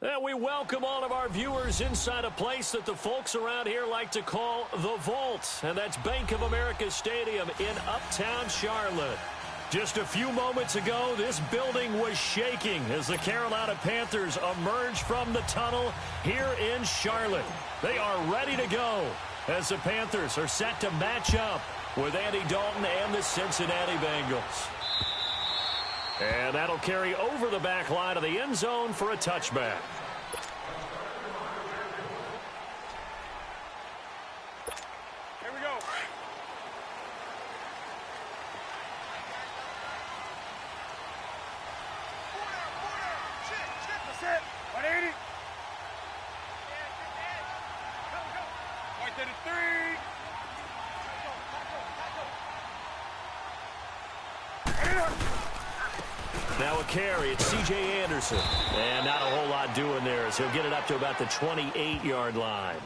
And we welcome all of our viewers inside a place that the folks around here like to call the Vault. And that's Bank of America Stadium in Uptown Charlotte. Just a few moments ago, this building was shaking as the Carolina Panthers emerged from the tunnel here in Charlotte. They are ready to go as the Panthers are set to match up with Andy Dalton and the Cincinnati Bengals. And that'll carry over the back line of the end zone for a touchback. Here we go. That's it. 180. Right there to 3. Now a carry, it's C.J. Anderson. And not a whole lot doing there as he'll get it up to about the 28-yard line.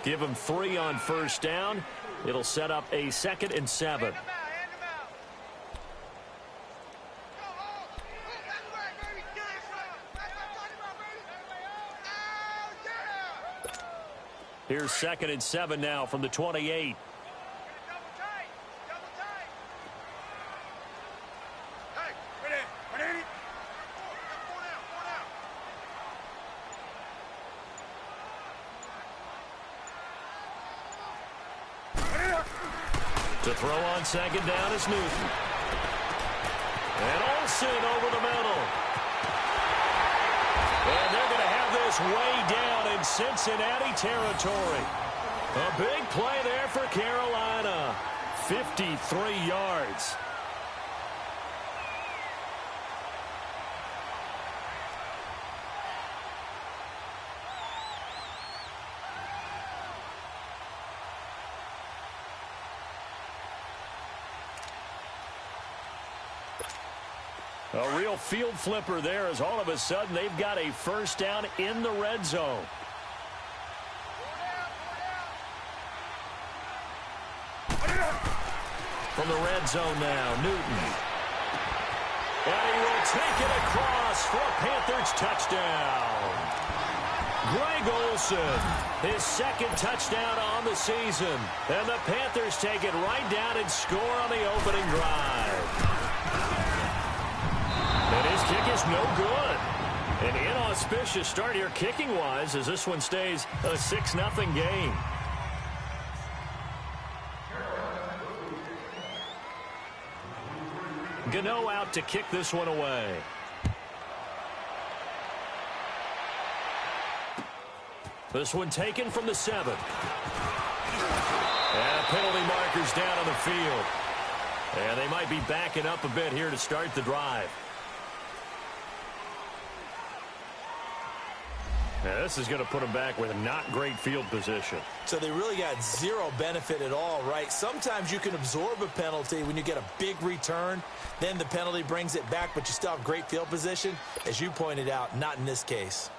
Give him 3 on first down. It'll set up a 2nd and 7. Here's 2nd and 7 now from the 28. To throw on 2nd down is Newton. And Olsen over the middle. And they're going to have this way down in Cincinnati territory. A big play there for Carolina. 53 yards. A real field flipper there as all of a sudden they've got a first down in the red zone. From the red zone now, Newton. And he will take it across for a Panthers touchdown. Greg Olsen, his 2nd touchdown on the season. And the Panthers take it right down and score on the opening drive. And his kick is no good. An inauspicious start here kicking-wise as this one stays a 6-0 game. Gano out to kick this one away. This one taken from the 7. And penalty markers down on the field. And they might be backing up a bit here to start the drive. Now, this is going to put them back with not great field position. So they really got zero benefit at all, right? Sometimes you can absorb a penalty when you get a big return. Then the penalty brings it back, but you still have great field position. As you pointed out, not in this case.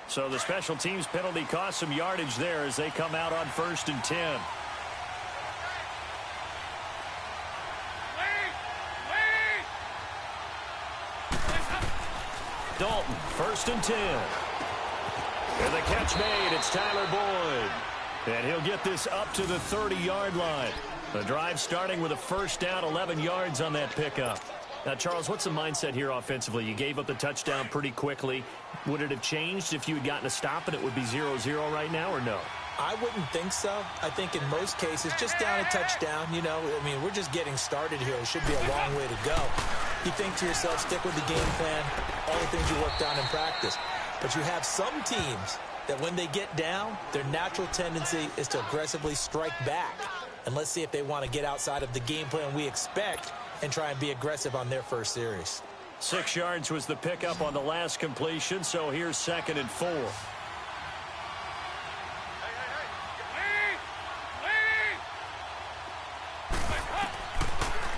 So the special teams penalty cost some yardage there as they come out on 1st and 10. Dalton, 1st and 10. And the catch made, it's Tyler Boyd. And he'll get this up to the 30-yard line. The drive starting with a first down, 11 yards on that pickup. Now, Charles, what's the mindset here offensively? You gave up the touchdown pretty quickly. Would it have changed if you had gotten a stop and it would be 0-0 right now, or no? I wouldn't think so. I think in most cases, just down a touchdown, you know, I mean, we're just getting started here. It should be a long way to go. You think to yourself, stick with the game plan, all the things you worked on in practice. But you have some teams that when they get down, their natural tendency is to aggressively strike back. And let's see if they want to get outside of the game plan we expect and try and be aggressive on their first series. 6 yards was the pickup on the last completion, so here's 2nd and 4.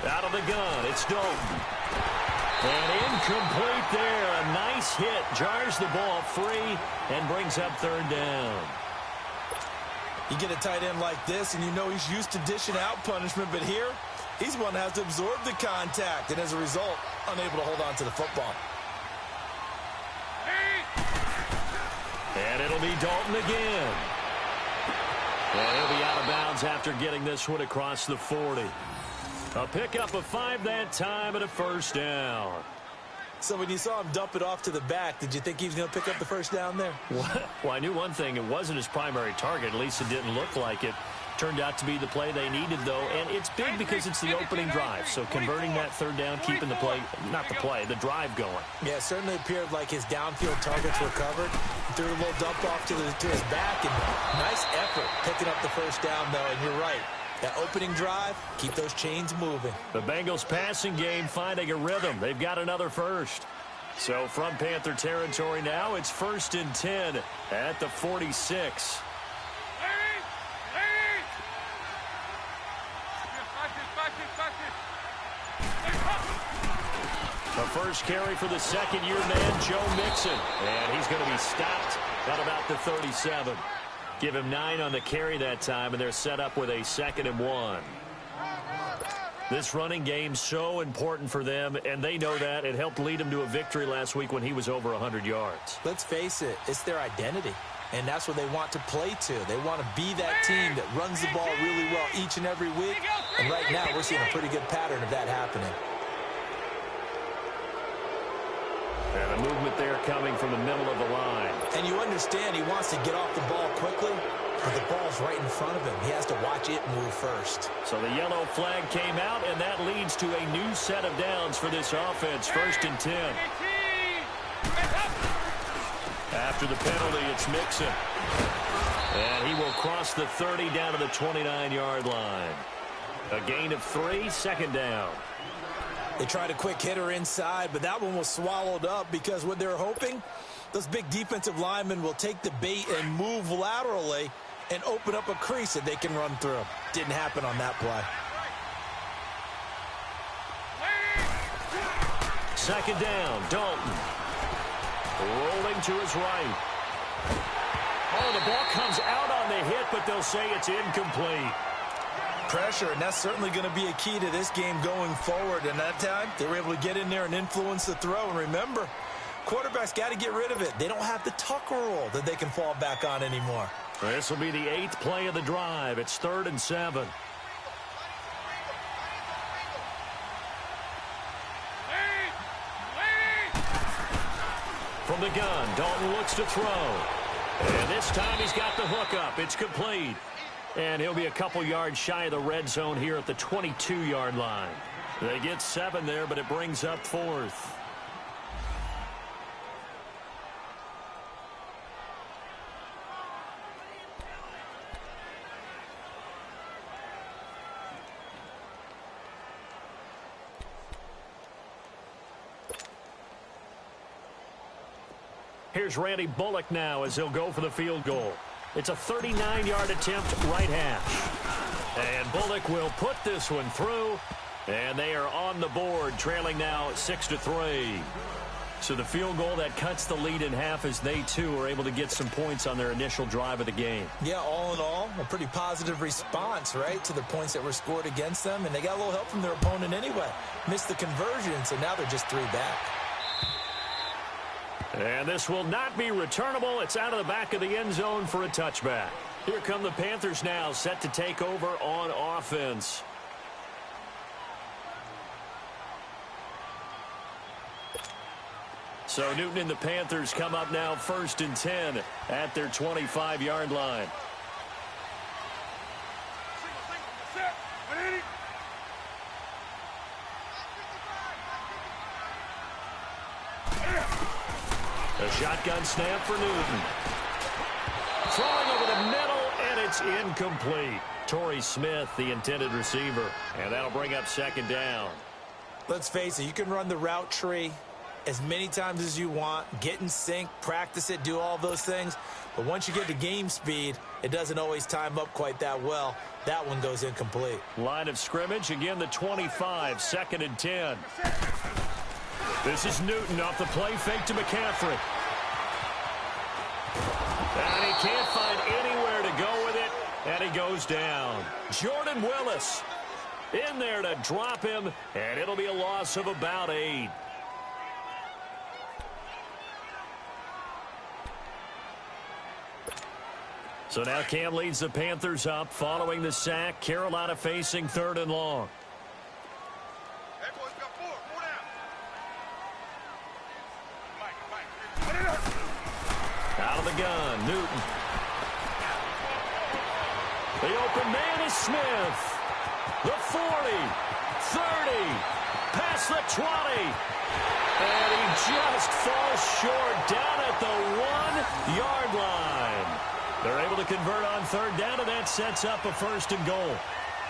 Out of the gun, it's Dalton. And incomplete there. A nice hit. Jars the ball free and brings up 3rd down. You get a tight end like this, and you know he's used to dishing out punishment, but here, he's one that has to absorb the contact, and as a result, unable to hold on to the football. It'll be Dalton again. And he'll be out of bounds after getting this one across the 40. A pickup of 5 that time and a first down. So when you saw him dump it off to the back, did you think he was going to pick up the first down there? Well, I knew one thing. It wasn't his primary target. At least it didn't look like it. Turned out to be the play they needed, though, and it's big because it's the opening drive. So converting that third down, keeping the play, not the play, the drive going. Yeah, it certainly appeared like his downfield targets were covered. Threw a little dump off to his back, and nice effort picking up the first down, though, and you're right. That opening drive, keep those chains moving. The Bengals passing game finding a rhythm. They've got another first. So from Panther territory now, it's 1st and 10 at the 46. The first carry for the second-year man, Joe Mixon. And he's going to be stopped at about the 37. Give him 9 on the carry that time, and they're set up with a 2nd and 1. This running game's so important for them, and they know that. It helped lead them to a victory last week when he was over 100 yards. Let's face it, it's their identity, and that's what they want to play to. They want to be that team that runs the ball really well each and every week, and right now we're seeing a pretty good pattern of that happening. And a movement there coming from the middle of the line. And you understand he wants to get off the ball quickly, but the ball's right in front of him. He has to watch it move first. So the yellow flag came out, and that leads to a new set of downs for this offense. 1st and 10. After the penalty, it's Mixon. And he will cross the 30 down to the 29-yard line. A gain of 3, 2nd down. They tried a quick hitter inside, but that one was swallowed up because what they're hoping, those big defensive linemen will take the bait and move laterally and open up a crease that they can run through. Didn't happen on that play. 2nd down, Dalton. Rolling to his right. Oh, the ball comes out on the hit, but they'll say it's incomplete. Pressure, and that's certainly going to be a key to this game going forward. And that time, they were able to get in there and influence the throw. And remember, quarterbacks got to get rid of it. They don't have the tuck rule that they can fall back on anymore. This will be the 8th play of the drive. It's 3rd and 7. From the gun, Dalton looks to throw. And this time he's got the hook up. It's complete. And he'll be a couple yards shy of the red zone here at the 22-yard line. They get 7 there, but it brings up 4th. Here's Randy Bullock now as he'll go for the field goal. It's a 39-yard attempt, right hash. And Bullock will put this one through, and they are on the board, trailing now 6-3. So the field goal that cuts the lead in half as they, too, are able to get some points on their initial drive of the game. Yeah, all in all, a pretty positive response, right, to the points that were scored against them. And they got a little help from their opponent anyway. Missed the conversion, so now they're just 3 back. And this will not be returnable. It's out of the back of the end zone for a touchback. Here come the Panthers now, set to take over on offense. So Newton and the Panthers come up now 1st and 10 at their 25-yard line. A shotgun snap for Newton. Throwing over the middle, and it's incomplete. Torrey Smith, the intended receiver, and that'll bring up 2nd down. Let's face it, you can run the route tree as many times as you want, get in sync, practice it, do all those things. But once you get to game speed, it doesn't always time up quite that well. That one goes incomplete. Line of scrimmage, again the 25, 2nd and 10. This is Newton off the play fake to McCaffrey. And he can't find anywhere to go with it, and he goes down. Jordan Willis in there to drop him, and it'll be a loss of about 8. So now Cam leads the Panthers up following the sack. Carolina facing 3rd and long. Hey, boys, got 4. 4 down. Out of the gun, Newton. The open man is Smith. The 40, 30, past the 20. And he just falls short down at the 1-yard line. They're able to convert on 3rd down, and that sets up a 1st and goal.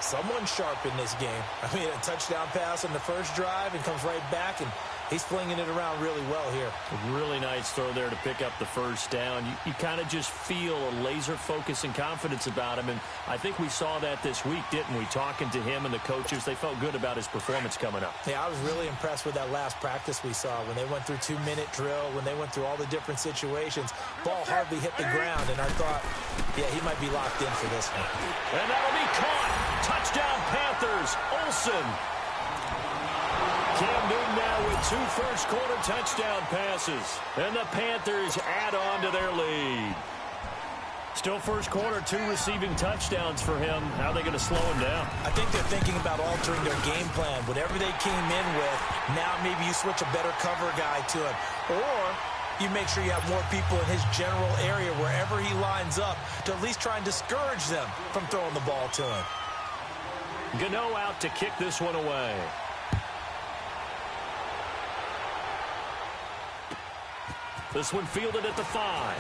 Someone sharp in this game. I mean, a touchdown pass on the first drive and comes right back, and he's flinging it around really well here. A really nice throw there to pick up the 1st down. You kind of just feel a laser focus and confidence about him, and I think we saw that this week, didn't we? Talking to him and the coaches, they felt good about his performance coming up. Yeah, I was really impressed with that last practice we saw when they went through 2-minute drill, when they went through all the different situations. Ball hardly hit the ground, and I thought, yeah, he might be locked in for this one. And that'll be caught. Touchdown Panthers. Olsen. Cam Newton now with 2 first-quarter touchdown passes. And the Panthers add on to their lead. Still first quarter, 2 receiving touchdowns for him. How are they going to slow him down? I think they're thinking about altering their game plan. Whatever they came in with, now maybe you switch a better cover guy to him. Or you make sure you have more people in his general area wherever he lines up to at least try and discourage them from throwing the ball to him. Gano out to kick this one away. This one fielded at the 5.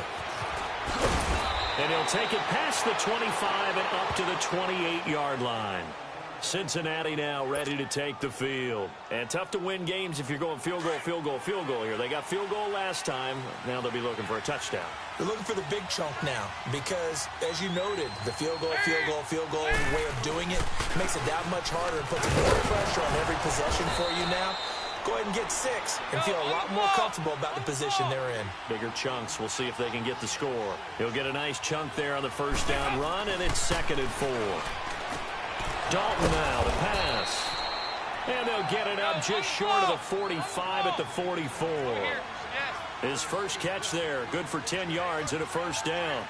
And he'll take it past the 25 and up to the 28-yard line. Cincinnati now ready to take the field. And tough to win games if you're going field goal, field goal, field goal here. They got field goal last time. Now they'll be looking for a touchdown. They're looking for the big chunk now because, as you noted, the field goal way of doing it makes it that much harder and puts more pressure on every possession for you now. Go ahead and get 6 and feel a lot more comfortable about the position they're in. Bigger chunks. We'll see if they can get the score. He'll get a nice chunk there on the first down run, and it's 2nd and 4. Dalton now to pass. And they'll get it up just short of the 45 at the 44. His first catch there, good for 10 yards and a first down.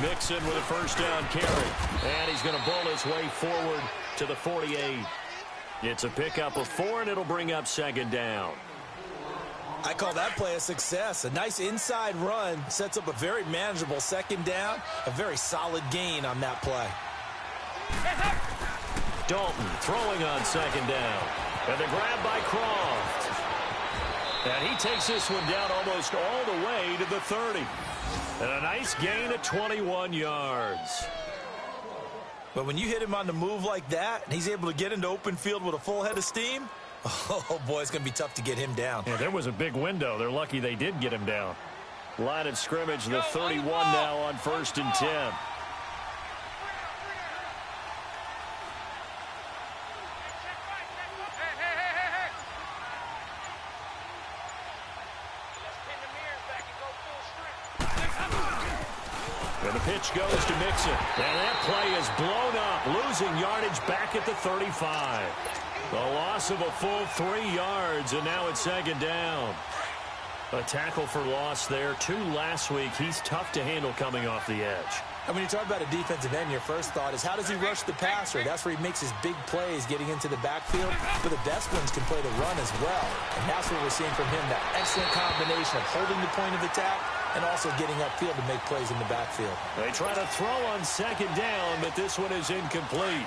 Mixon with a first down carry. And he's going to bowl his way forward to the 48. It's a pickup of 4, and it'll bring up 2nd down. I call that play a success. A nice inside run sets up a very manageable 2nd down. A very solid gain on that play. Dalton throwing on 2nd down. And the grab by Croft. And he takes this one down almost all the way to the 30. And a nice gain of 21 yards. But when you hit him on the move like that, and he's able to get into open field with a full head of steam, oh, boy, it's going to be tough to get him down. Yeah, there was a big window. They're lucky they did get him down. Line of scrimmage, the 31 now on 1st and 10. And the pitch goes to Mixon. And that play is blown up, losing yardage back at the 35. A loss of a full 3 yards, and now it's 2nd down. A tackle for loss there. 2 last week. He's tough to handle coming off the edge. And when you talk about a defensive end, your first thought is how does he rush the passer? That's where he makes his big plays getting into the backfield. But the best ones can play the run as well. And that's what we're seeing from him, that excellent combination of holding the point of attack and also getting upfield to make plays in the backfield. They try to throw on 2nd down, but this one is incomplete.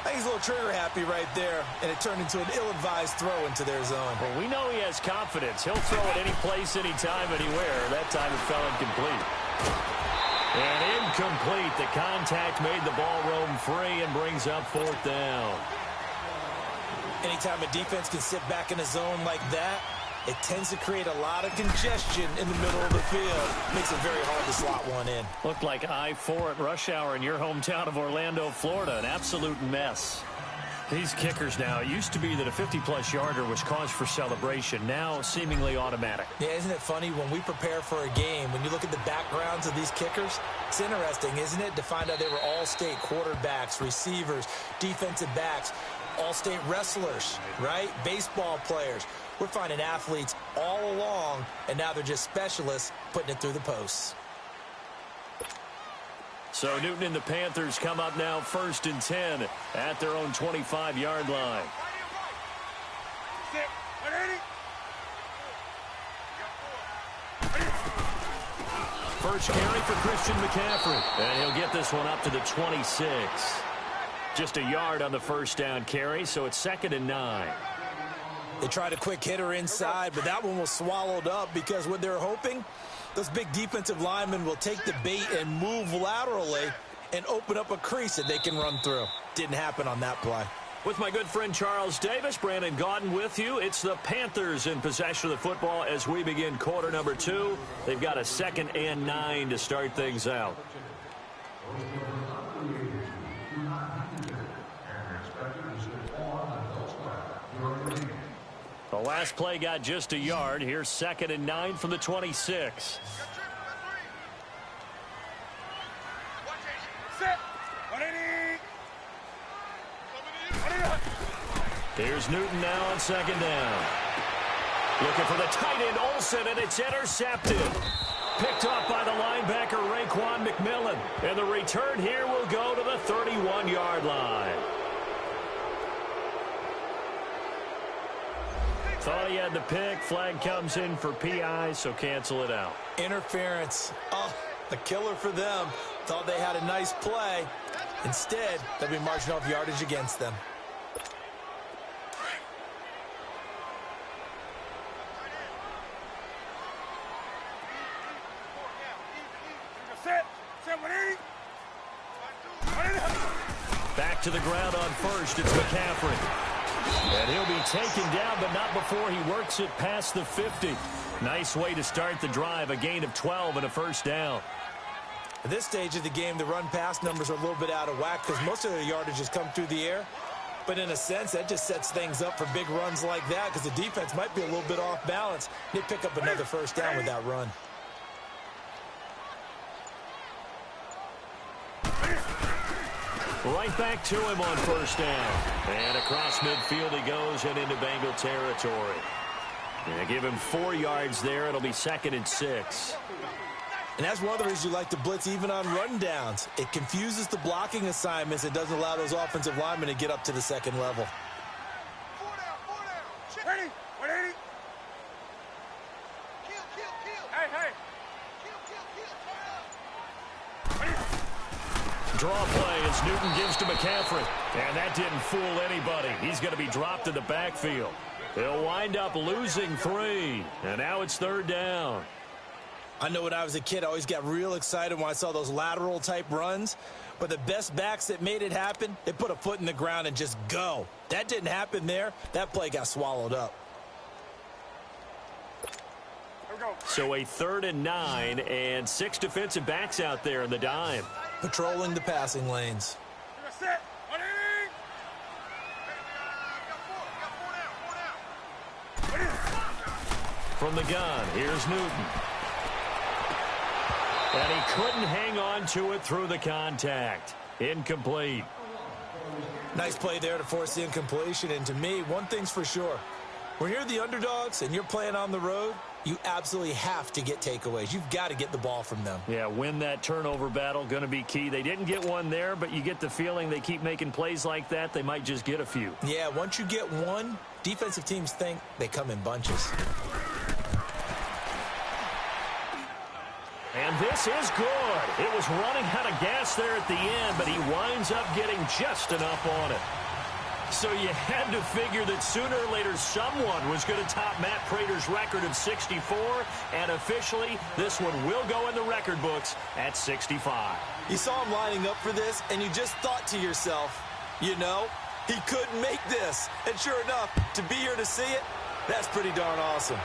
I think he's a little trigger happy right there, and it turned into an ill-advised throw into their zone. Well, we know he has confidence. He'll throw it any place, anytime, anywhere. That time it fell incomplete. And incomplete. The contact made the ball roam free and brings up 4th down. Anytime a defense can sit back in a zone like that, it tends to create a lot of congestion in the middle of the field. Makes it very hard to slot one in. Looked like I-4 at rush hour in your hometown of Orlando, Florida. An absolute mess. These kickers now, it used to be that a 50-plus yarder was cause for celebration. Now, seemingly automatic. Yeah, isn't it funny? When we prepare for a game, when you look at the backgrounds of these kickers, it's interesting, isn't it, to find out they were all-state quarterbacks, receivers, defensive backs, all-state wrestlers, right? Baseball players. We're finding athletes all along, and now they're just specialists putting it through the posts. So Newton and the Panthers come up now 1st and 10 at their own 25-yard line. First carry for Christian McCaffrey, and he'll get this one up to the 26. Just a yard on the first down carry, so it's 2nd and 9. They tried a quick hitter inside, but that one was swallowed up because what they're hoping, those big defensive linemen will take the bait and move laterally and open up a crease that they can run through. Didn't happen on that play. With my good friend Charles Davis, Brandon Gaudin with you. It's the Panthers in possession of the football as we begin quarter number 2. They've got a 2nd and 9 to start things out. The last play got just a yard. Here's 2nd and 9 from the 26. Here's Newton now on 2nd down. Looking for the tight end, Olsen, and it's intercepted. Picked off by the linebacker, Raekwon McMillan. And the return here will go to the 31-yard line. Thought he had the pick. Flag comes in for PI, so cancel it out. Interference. Oh, a killer for them. Thought they had a nice play. Instead, they'll be marching off yardage against them. Back to the ground on first. It's McCaffrey. And he'll be taken down, but not before he works it past the 50. Nice way to start the drive. A gain of 12 and a first down. At this stage of the game, the run-pass numbers are a little bit out of whack because most of their yardage has come through the air. But in a sense, that just sets things up for big runs like that because the defense might be a little bit off balance. They pick up another first down with that run. Right back to him on first down. And across midfield he goes and into Bengal territory. Yeah, give him 4 yards there. It'll be 2nd and 6. And that's one of the reasons you like to blitz even on rundowns. It confuses the blocking assignments. It doesn't allow those offensive linemen to get up to the second level. 4 down. Ready? 180. Kill. Hey. Draw play as Newton gives to McCaffrey. And that didn't fool anybody. He's going to be dropped in the backfield. They'll wind up losing 3. And now it's 3rd down. I know when I was a kid, I always got real excited when I saw those lateral-type runs. But the best backs that made it happen, they put a foot in the ground and just go. That didn't happen there. That play got swallowed up. So a 3rd and 9 and 6 defensive backs out there in the dime. Patrolling the passing lanes. From the gun, here's Newton. And he couldn't hang on to it through the contact. Incomplete. Nice play there to force the incompletion. And to me, one thing's for sure. When you're the underdogs and you're playing on the road, you absolutely have to get takeaways. You've got to get the ball from them. Yeah, win that turnover battle, going to be key. They didn't get one there, but you get the feeling they keep making plays like that, they might just get a few. Yeah, once you get one, defensive teams think they come in bunches. And this is good. It was running out of gas there at the end, but he winds up getting just enough on it. So you had to figure that sooner or later someone was going to top Matt Prater's record of 64, and officially this one will go in the record books at 65. You saw him lining up for this, and you just thought to yourself, you know, he could make this. And sure enough, to be here to see it, that's pretty darn awesome.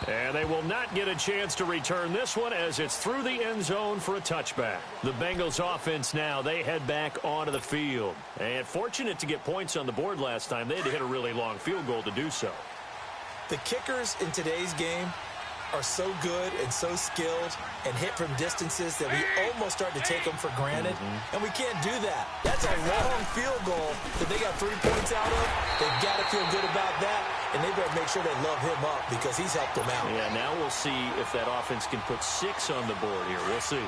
And they will not get a chance to return this one as it's through the end zone for a touchback. The Bengals offense now, they head back onto the field. And fortunate to get points on the board last time. They had to hit a really long field goal to do so. The kickers in today's game, are so good and so skilled and hit from distances that we almost start to take them for granted, and we can't do that. That's a long field goal that they got 3 points out of. They've got to feel good about that, and they better make sure they love him up because he's helped them out. Yeah, now we'll see if that offense can put 6 on the board here. We'll see.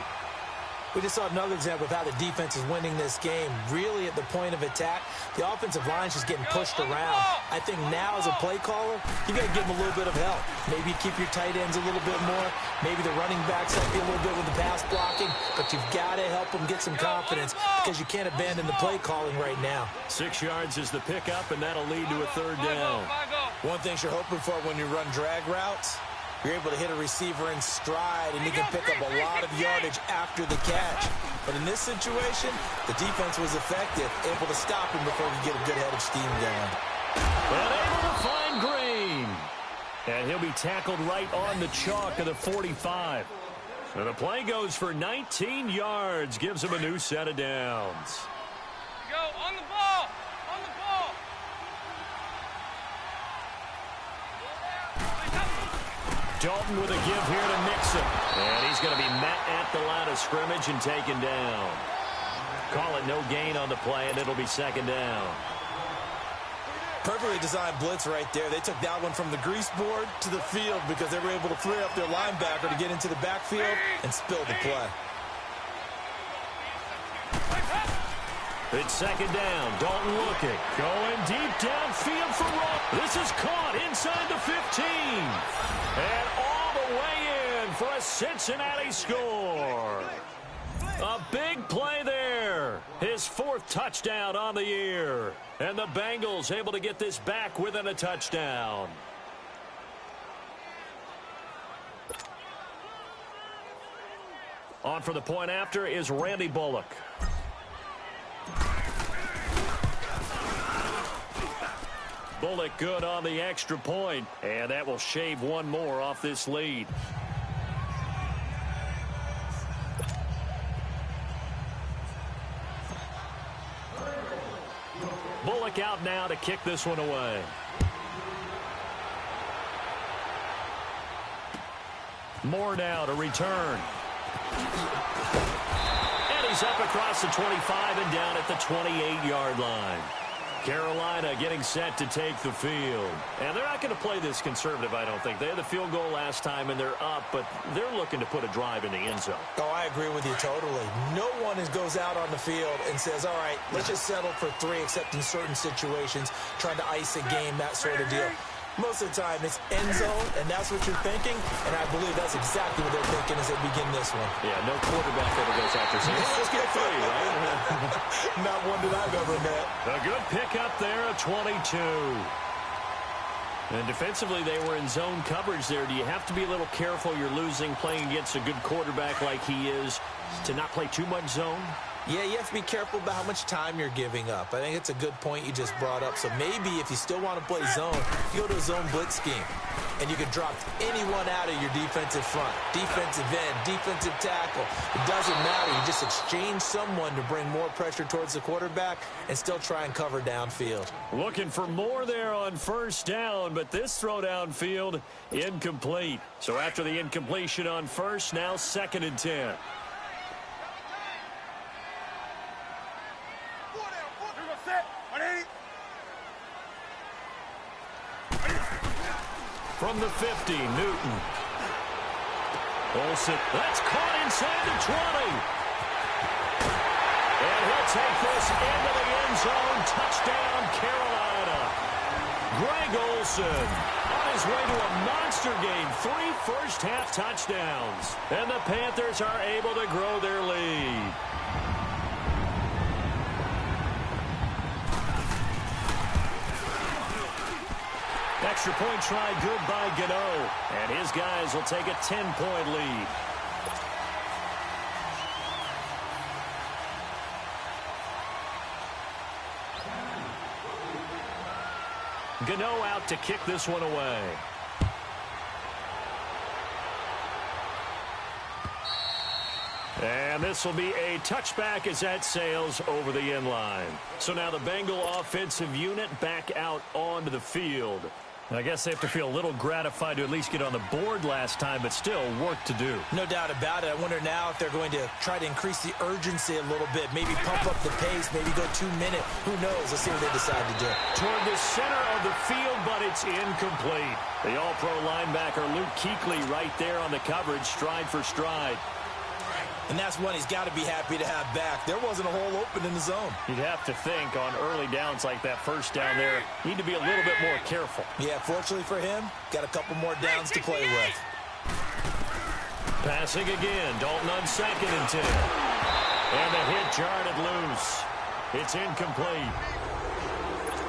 We just saw another example of how the defense is winning this game. Really at the point of attack, the offensive line's just getting pushed around. I think now as a play caller, you got to give them a little bit of help. Maybe keep your tight ends a little bit more. Maybe the running backs help you a little bit with the pass blocking. But you've got to help them get some confidence because you can't abandon the play calling right now. 6 yards is the pickup, and that'll lead to a 3rd down. One thing you're hoping for when you run drag routes, you're able to hit a receiver in stride, and you can pick up a lot of yardage after the catch. But in this situation, the defense was effective, able to stop him before he get a good head of steam going. And able to find Green. And he'll be tackled right on the chalk of the 45. So the play goes for 19 yards, gives him a new set of downs. Go on the ball. On the ball. Dalton with a give here to Nixon. And he's going to be met at the line of scrimmage and taken down. Call it no gain on the play, and it'll be 2nd down. Perfectly designed blitz right there. They took that one from the grease board to the field because they were able to free up their linebacker to get into the backfield and spill the play. It's 2nd down. Dalton looking. Going deep downfield for Ross. This is caught inside the 15. And all the way in for a Cincinnati score. A big play there. His 4th touchdown on the year. And the Bengals able to get this back within a touchdown. On for the point after is Randy Bullock. Bullock good on the extra point, and that will shave one more off this lead. Bullock out now to kick this one away. Moore now to return. And he's up across the 25 and down at the 28-yard line. Carolina getting set to take the field. And they're not going to play this conservative, I don't think. They had the field goal last time, and they're up, but they're looking to put a drive in the end zone. Oh, I agree with you totally. No one goes out on the field and says, all right, let's just settle for 3, except in certain situations, trying to ice a game, that sort of deal. Most of the time, it's end zone, and that's what you're thinking, and I believe that's exactly what they're thinking as they begin this one. Yeah, no quarterback ever goes after saying, let's get 3, right? Not one that I've ever met. A good pickup there, a 22. And defensively, they were in zone coverage there. Do you have to be a little careful? You're losing, playing against a good quarterback like he is, to not play too much zone? Yeah, you have to be careful about how much time you're giving up. I think it's a good point you just brought up. So maybe if you still want to play zone, you go to a zone blitz scheme. And you can drop anyone out of your defensive front. Defensive end, defensive tackle. It doesn't matter. You just exchange someone to bring more pressure towards the quarterback and still try and cover downfield. Looking for more there on 1st down, but this throw downfield incomplete. So after the incompletion on 1st, now 2nd and 10. From the 50, Newton. Olsen, that's caught inside the 20. And he'll take this into the end zone. Touchdown, Carolina. Greg Olsen on his way to a monster game. 3 first-half touchdowns. And the Panthers are able to grow their lead. Extra point try good by Gano. And his guys will take a 10-point lead. Gano out to kick this one away. And this will be a touchback as that sails over the end line. So now the Bengal offensive unit back out onto the field. I guess they have to feel a little gratified to at least get on the board last time, but still work to do. No doubt about it. I wonder now if they're going to try to increase the urgency a little bit, maybe pump up the pace, maybe go 2-minute. Who knows? Let's see what they decide to do. Toward the center of the field, but it's incomplete. The all-pro linebacker Luke Kuechly right there on the coverage, stride for stride. And that's one he's got to be happy to have back. There wasn't a hole open in the zone. You'd have to think on early downs like that first down there, need to be a little bit more careful. Yeah, fortunately for him, got a couple more downs to play with. Passing again, Dalton on 2nd and 10. And the hit jarred it loose. It's incomplete.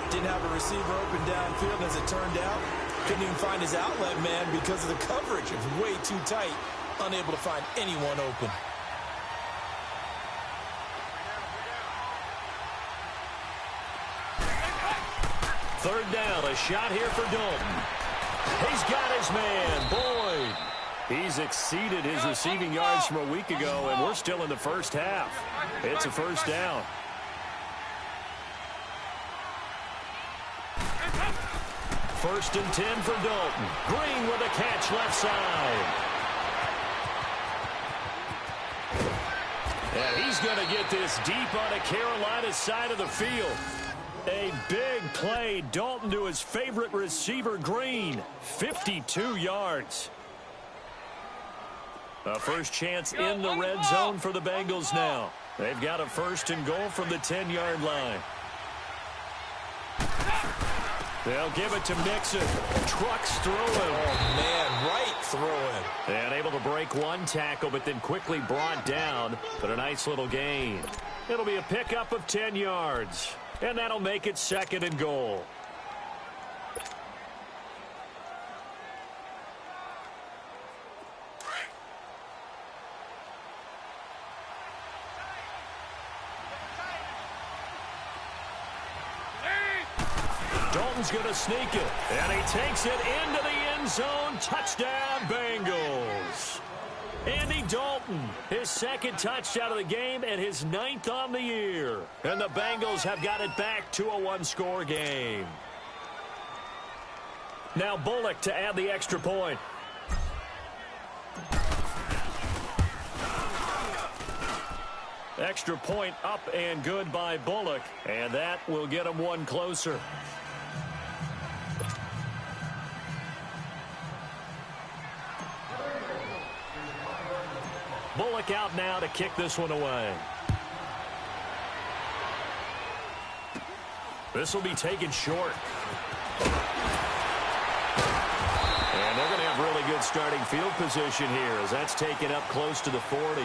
Didn't have a receiver open downfield as it turned out. Couldn't even find his outlet man because of the coverage. It was way too tight. Unable to find anyone open. Third down, a shot here for Dalton. He's got his man, Boyd. He's exceeded his receiving yards from a week ago, and we're still in the first half. It's a first down. First and 10 for Dalton. Green with a catch left side. And he's going to get this deep on the Carolina side of the field. A big play. Dalton to his favorite receiver, Green. 52 yards. A first chance in the red zone for the Bengals now. They've got a first and goal from the 10-yard line. They'll give it to Mixon. Trucks through him. Oh, man, right through him. And able to break one tackle, but then quickly brought down. But a nice little gain. It'll be a pickup of 10 yards. And that'll make it 2nd and goal. Dalton's going to sneak it. And he takes it into the end zone. Touchdown, Bengals. Andy Dalton, his 2nd touchdown of the game and his 9th on the year. And the Bengals have got it back to a one-score game. Now Bullock to add the extra point. Extra point up and good by Bullock. And that will get him one closer. Bullock out now to kick this one away. This will be taken short. And they're going to have really good starting field position here as that's taken up close to the 40.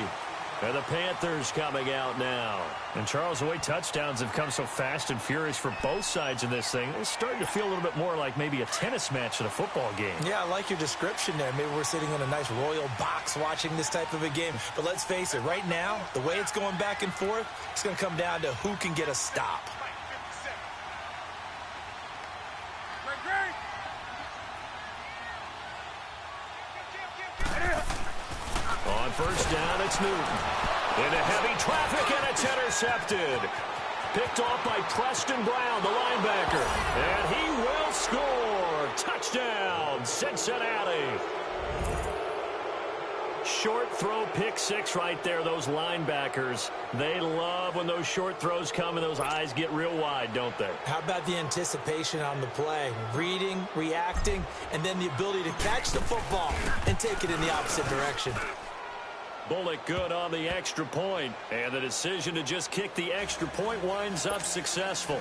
And the Panthers coming out now. And, Charles, the way touchdowns have come so fast and furious for both sides in this thing, it's starting to feel a little bit more like maybe a tennis match at a football game. Yeah, I like your description there. Maybe we're sitting in a nice royal box watching this type of a game. But let's face it, right now, the way it's going back and forth, it's going to come down to who can get a stop. On first down, it's Newton. Into heavy traffic, and it's intercepted. Picked off by Preston Brown, the linebacker. And he will score. Touchdown, Cincinnati. Short throw, pick six right there. Those linebackers, they love when those short throws come and those eyes get real wide, don't they? How about the anticipation on the play? Reading, reacting, and then the ability to catch the football and take it in the opposite direction. Bullock good on the extra point, and the decision to just kick the extra point winds up successful.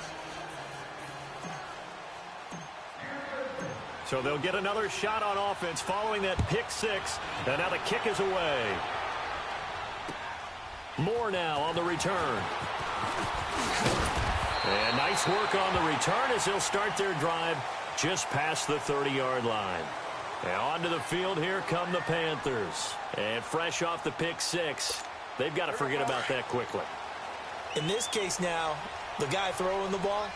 So they'll get another shot on offense following that pick six, and now the kick is away. Moore now on the return. And nice work on the return as they'll start their drive just past the 30-yard line. Now onto the field, here come the Panthers. And fresh off the pick six, they've got to forget about that quickly. In this case now, the guy throwing the ball,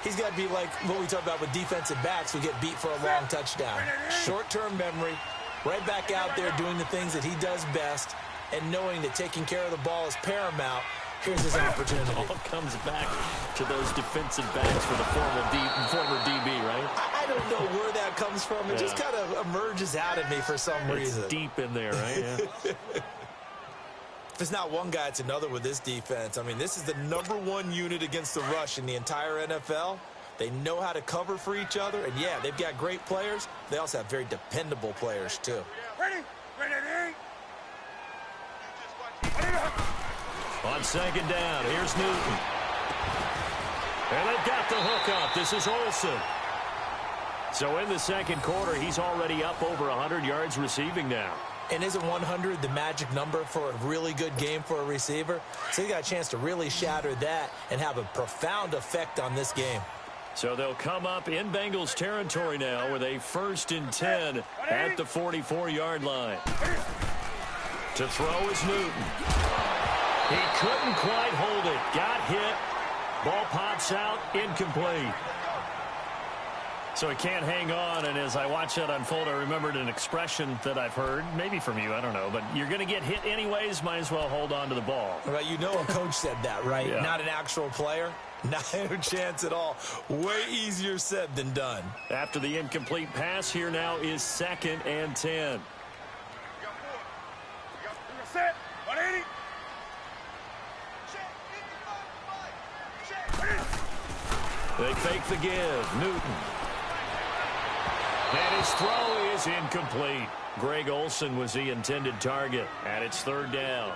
he's got to be like what we talk about with defensive backs who get beat for a long touchdown. Short-term memory, right back out there doing the things that he does best, and knowing that taking care of the ball is paramount. Here's his opportunity. All comes back to those defensive backs for the former DB, right? I don't know where that comes from. It just kind of emerges out of me for some reason. It's deep in there, right? Yeah. If it's not one guy, it's another with this defense. I mean, this is the #1 unit against the rush in the entire NFL. They know how to cover for each other. And, yeah, they've got great players. They also have very dependable players, too. Ready? Ready? On second down, here's Newton. And they've got the hook up. This is Olsen. So in the second quarter, he's already up over 100 yards receiving now. And isn't 100 the magic number for a really good game for a receiver? So he got a chance to really shatter that and have a profound effect on this game. So they'll come up in Bengals territory now with a 1st and 10 at the 44-yard line. To throw is Newton. He couldn't quite hold it. Got hit. Ball pops out. Incomplete. So he can't hang on, and as I watch that unfold, I remembered an expression that I've heard, maybe from you, I don't know, but you're going to get hit anyways, might as well hold on to the ball. Right, you know a coach said that, right? Yeah. Not an actual player. Not a chance at all. Way easier said than done. After the incomplete pass, here now is 2nd and 10. Set. 180. They fake the give. Newton. And his throw is incomplete. Greg Olsen was the intended target, and it's 3rd down.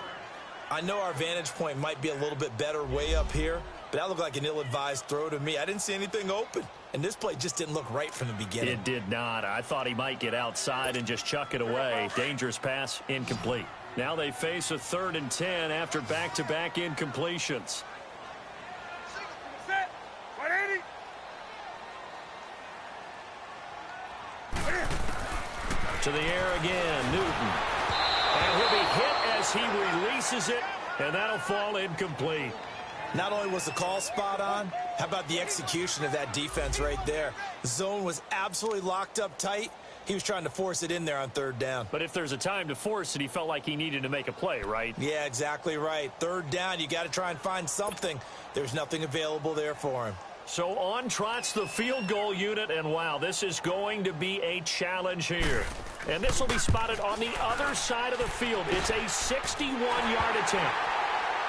I know our vantage point might be a little bit better way up here, but that looked like an ill-advised throw to me. I didn't see anything open, and this play just didn't look right from the beginning. It did not. I thought he might get outside and just chuck it away. Dangerous pass, incomplete. Now they face a 3rd and 10 after back-to-back incompletions. Set. 180. To the air again, Newton. And he'll be hit as he releases it, and that'll fall incomplete. Not only was the call spot on, how about the execution of that defense right there? The zone was absolutely locked up tight. He was trying to force it in there on 3rd down. But if there's a time to force it, he felt like he needed to make a play, right? Yeah, exactly right. 3rd down, you got to try and find something. There's nothing available there for him. So on trots the field goal unit, and wow, this is going to be a challenge here. And this will be spotted on the other side of the field. It's a 61-yard attempt.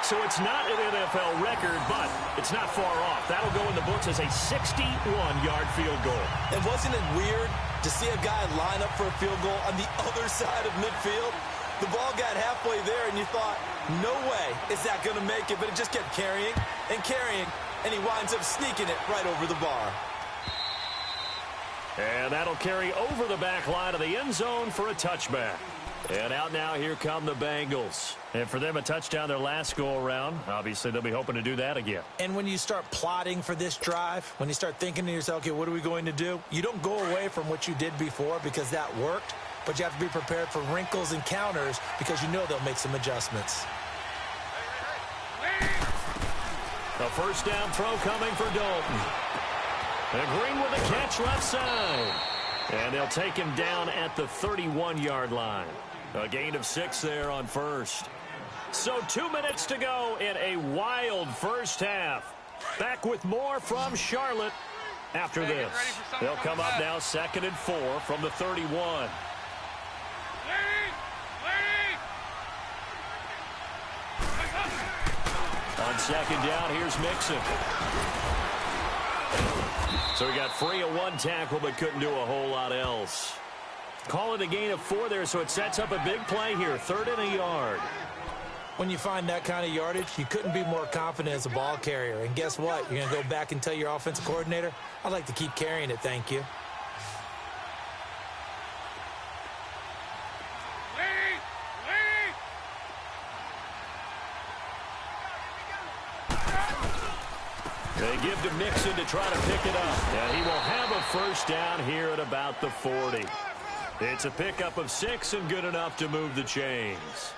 So it's not an NFL record, but it's not far off. That'll go in the books as a 61-yard field goal. And wasn't it weird to see a guy line up for a field goal on the other side of midfield? The ball got halfway there, and you thought, no way is that going to make it, but it just kept carrying and carrying, and he winds up sneaking it right over the bar. And that'll carry over the back line of the end zone for a touchback. And out now, here come the Bengals. And for them, a touchdown their last go-around. Obviously, they'll be hoping to do that again. And when you start plotting for this drive, when you start thinking to yourself, okay, what are we going to do? You don't go away from what you did before because that worked, but you have to be prepared for wrinkles and counters because you know they'll make some adjustments. A 1st down throw coming for Dalton. And Green with a catch left side. And they'll take him down at the 31-yard line. A gain of 6 there on 1st. So 2 minutes to go in a wild first half. Back with more from Charlotte after this. They'll come up now 2nd and 4 from the 31. On 2nd down, here's Mixon. So he got free of 1 tackle, but couldn't do a whole lot else. Call it a gain of 4 there, so it sets up a big play here. 3rd and a yard. When you find that kind of yardage, you couldn't be more confident as a ball carrier. And guess what? You're going to go back and tell your offensive coordinator, I'd like to keep carrying it, thank you. They give to Mixon to try to pick it up. And he will have a 1st down here at about the 40. It's a pickup of 6 and good enough to move the chains.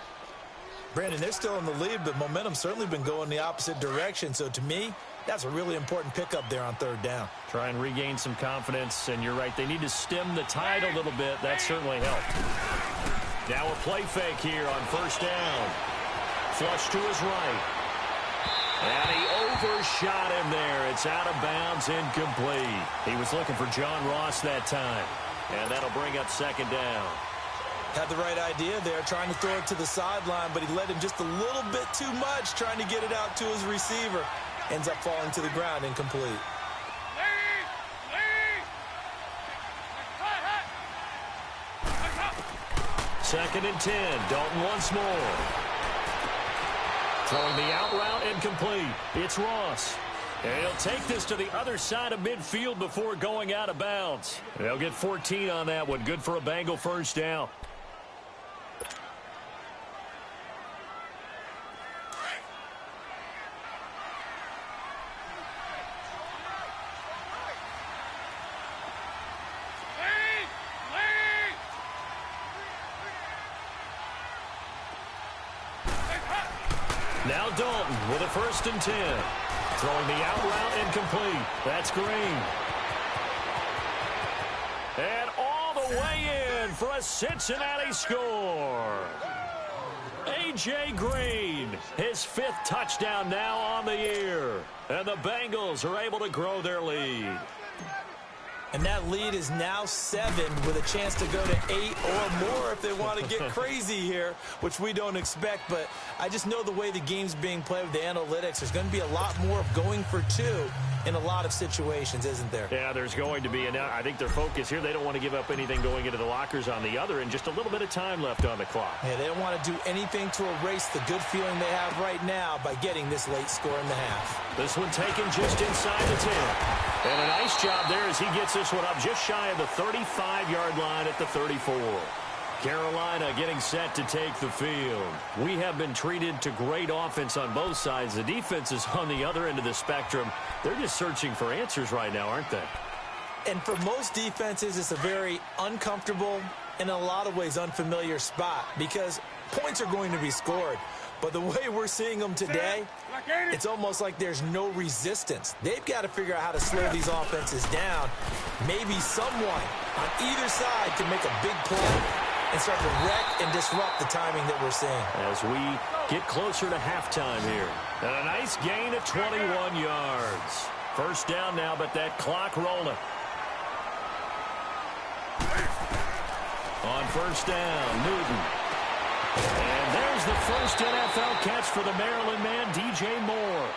Brandon, they're still in the lead, but momentum's certainly been going the opposite direction. So to me, that's a really important pickup there on 3rd down. Try and regain some confidence, and you're right, they need to stem the tide a little bit. That certainly helped. Now a play fake here on 1st down. Flush to his right. And he overshot him there. It's out of bounds, incomplete. He was looking for John Ross that time. And that'll bring up second down. Had the right idea there, trying to throw it to the sideline, but he led him just a little bit too much, trying to get it out to his receiver. Ends up falling to the ground, incomplete. Second and 10. Dalton once more. Throwing the out route, incomplete. It's Ross. And he'll take this to the other side of midfield before going out of bounds. They'll get 14 on that one. Good for a Bengal first down. Now Dalton with a first and 10. Throwing the out route, incomplete. That's Green. And all the way in for a Cincinnati score. A.J. Green, his 5th touchdown now on the year. And the Bengals are able to grow their lead. And that lead is now 7 with a chance to go to 8 or more if they want to get crazy here, which we don't expect. But I just know the way the game's being played with the analytics, there's going to be a lot more of going for 2 in a lot of situations, isn't there? Yeah, there's going to be. And I think their focus here, they don't want to give up anything going into the lockers on the other, and just a little bit of time left on the clock. Yeah, they don't want to do anything to erase the good feeling they have right now by getting this late score in the half. This one taken just inside the 10. And a nice job there as he gets this one up just shy of the 35-yard line at the 34. Carolina getting set to take the field. We have been treated to great offense on both sides. The defense is on the other end of the spectrum. They're just searching for answers right now, aren't they? And for most defenses, it's a very uncomfortable and in a lot of ways unfamiliar spot because points are going to be scored. But the way we're seeing them today, it's almost like there's no resistance. They've got to figure out how to slow these offenses down. Maybe someone on either side can make a big play and start to wreck and disrupt the timing that we're seeing. As we get closer to halftime here. And a nice gain of 21 yards. First down now, but that clock rolling. On first down, Newton. And there's the first NFL catch for the Maryland man, DJ Moore.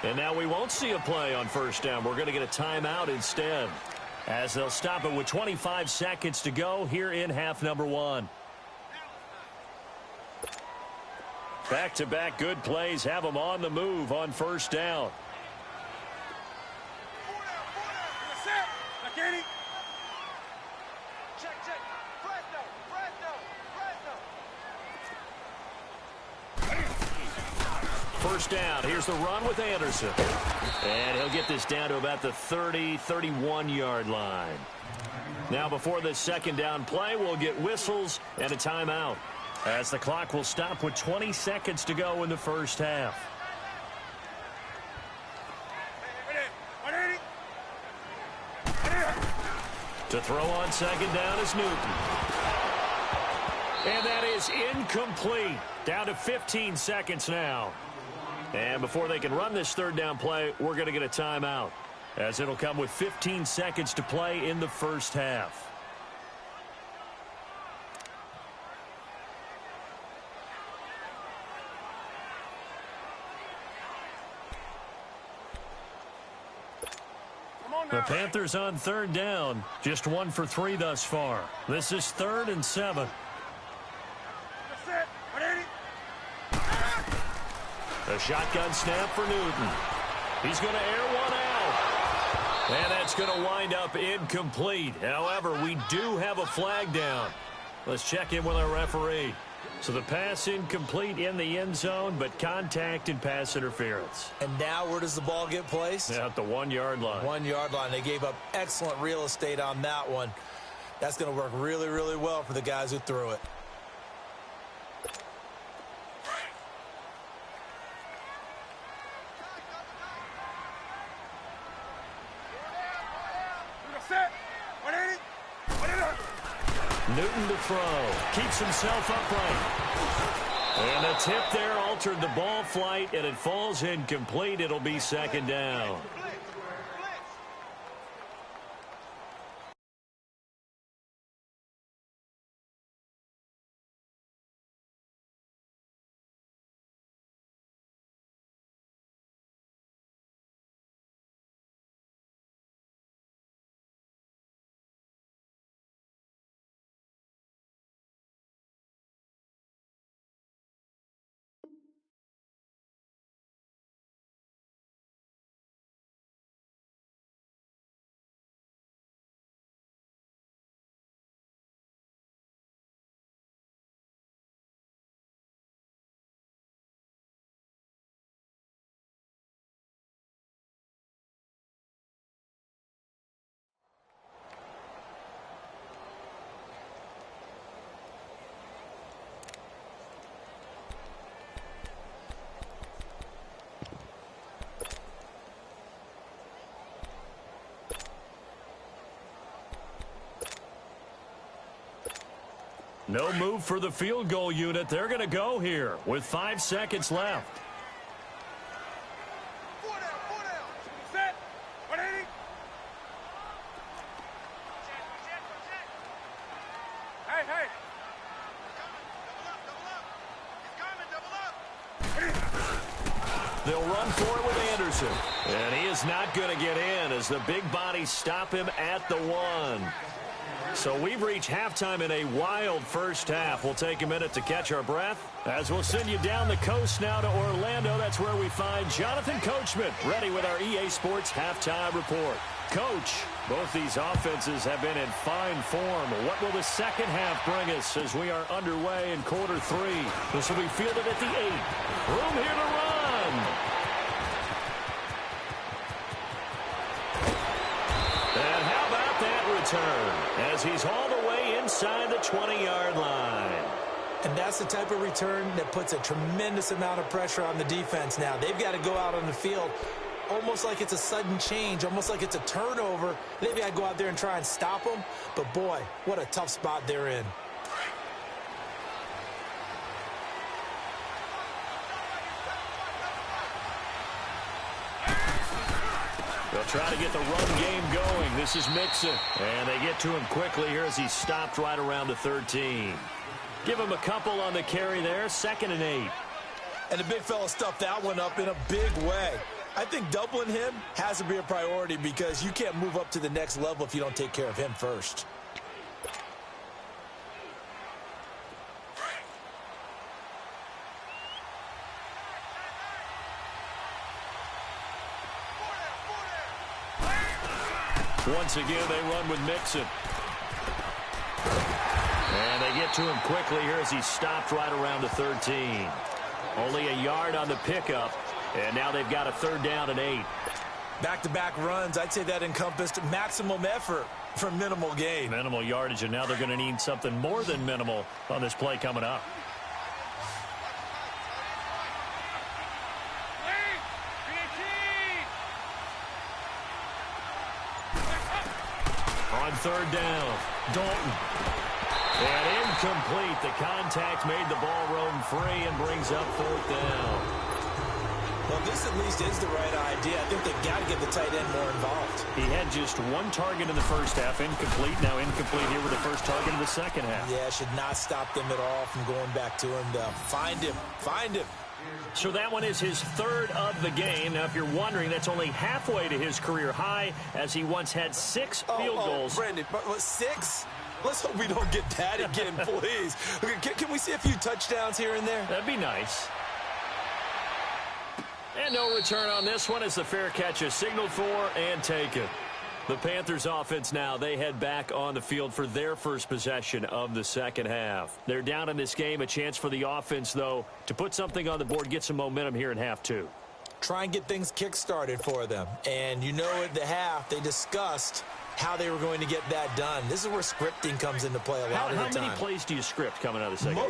And now we won't see a play on first down. We're going to get a timeout instead, as they'll stop it with 25 seconds to go here in half number 1. Back-to-back good plays have them on the move on first down. First down. Here's the run with Anderson. And he'll get this down to about the 30, 31-yard line. Now, before this second down play, we'll get whistles and a timeout, as the clock will stop with 20 seconds to go in the first half. To throw on second down is Newton. And that is incomplete. Down to 15 seconds now. And before they can run this third down play, we're going to get a timeout, as it'll come with 15 seconds to play in the first half. The Panthers on third down, just 1 for 3 thus far. This is 3rd and 7. A shotgun snap for Newton. He's going to air one out. And that's going to wind up incomplete. However, we do have a flag down. Let's check in with our referee. So the pass incomplete in the end zone, but contact and pass interference. And now where does the ball get placed? At the 1-yard line. 1-yard line. They gave up excellent real estate on that one. That's going to work really, really well for the guys who threw it. Newton to throw. Keeps himself upright. And the tip there altered the ball flight, and it falls incomplete. It'll be second down. No move for the field goal unit. They're going to go here with 5 seconds left. Four down. Set. 180. Hey. They'll run for it with Anderson. And he is not going to get in as the big bodies stop him at the 1. So we've reached halftime in a wild first half. We'll take a minute to catch our breath as we'll send you down the coast now to Orlando. That's where we find Jonathan Coachman ready with our EA Sports halftime report. Coach, both these offenses have been in fine form. What will the second half bring us as we are underway in quarter 3? This will be fielded at the 8. Room here to run. And how about that return as he's all the way inside the 20-yard line. And that's the type of return that puts a tremendous amount of pressure on the defense now. They've got to go out on the field almost like it's a sudden change, almost like it's a turnover. They've got to go out there and try and stop them. But, boy, what a tough spot they're in. They'll try to get the run game going. This is Mixon. And they get to him quickly here as he's stopped right around the 13. Give him a couple on the carry there. 2nd and 8. And the big fella stuffed that one up in a big way. I think doubling him has to be a priority because you can't move up to the next level if you don't take care of him first. Once again, they run with Mixon. And they get to him quickly here as he's stopped right around the 13. Only a yard on the pickup, and now they've got a 3rd down and 8. Back-to-back runs, I'd say that encompassed maximum effort for minimal gain. Minimal yardage, and now they're going to need something more than minimal on this play coming up. On 3rd down, Dalton. And incomplete. The contact made the ball roam free and brings up 4th down. Well, this at least is the right idea. I think they've got to get the tight end more involved. He had just 1 target in the first half, incomplete. Now incomplete here with the first target in the second half. Yeah, should not stop them at all from going back to him. Find him. So that one is his 3rd of the game. Now, if you're wondering, that's only halfway to his career high, as he once had 6 field goals. Brandon, 6? Let's hope we don't get that again, please. Can we see a few touchdowns here and there? That'd be nice. And no return on this one as the fair catch is signaled for and taken. The Panthers offense now, they head back on the field for their first possession of the second half. They're down in this game. A chance for the offense, though, to put something on the board, get some momentum here in half 2. Try and get things kick-started for them. And you know at the half, they discussed how they were going to get that done. This is where scripting comes into play a lot of the time. How many plays do you script coming out of the second?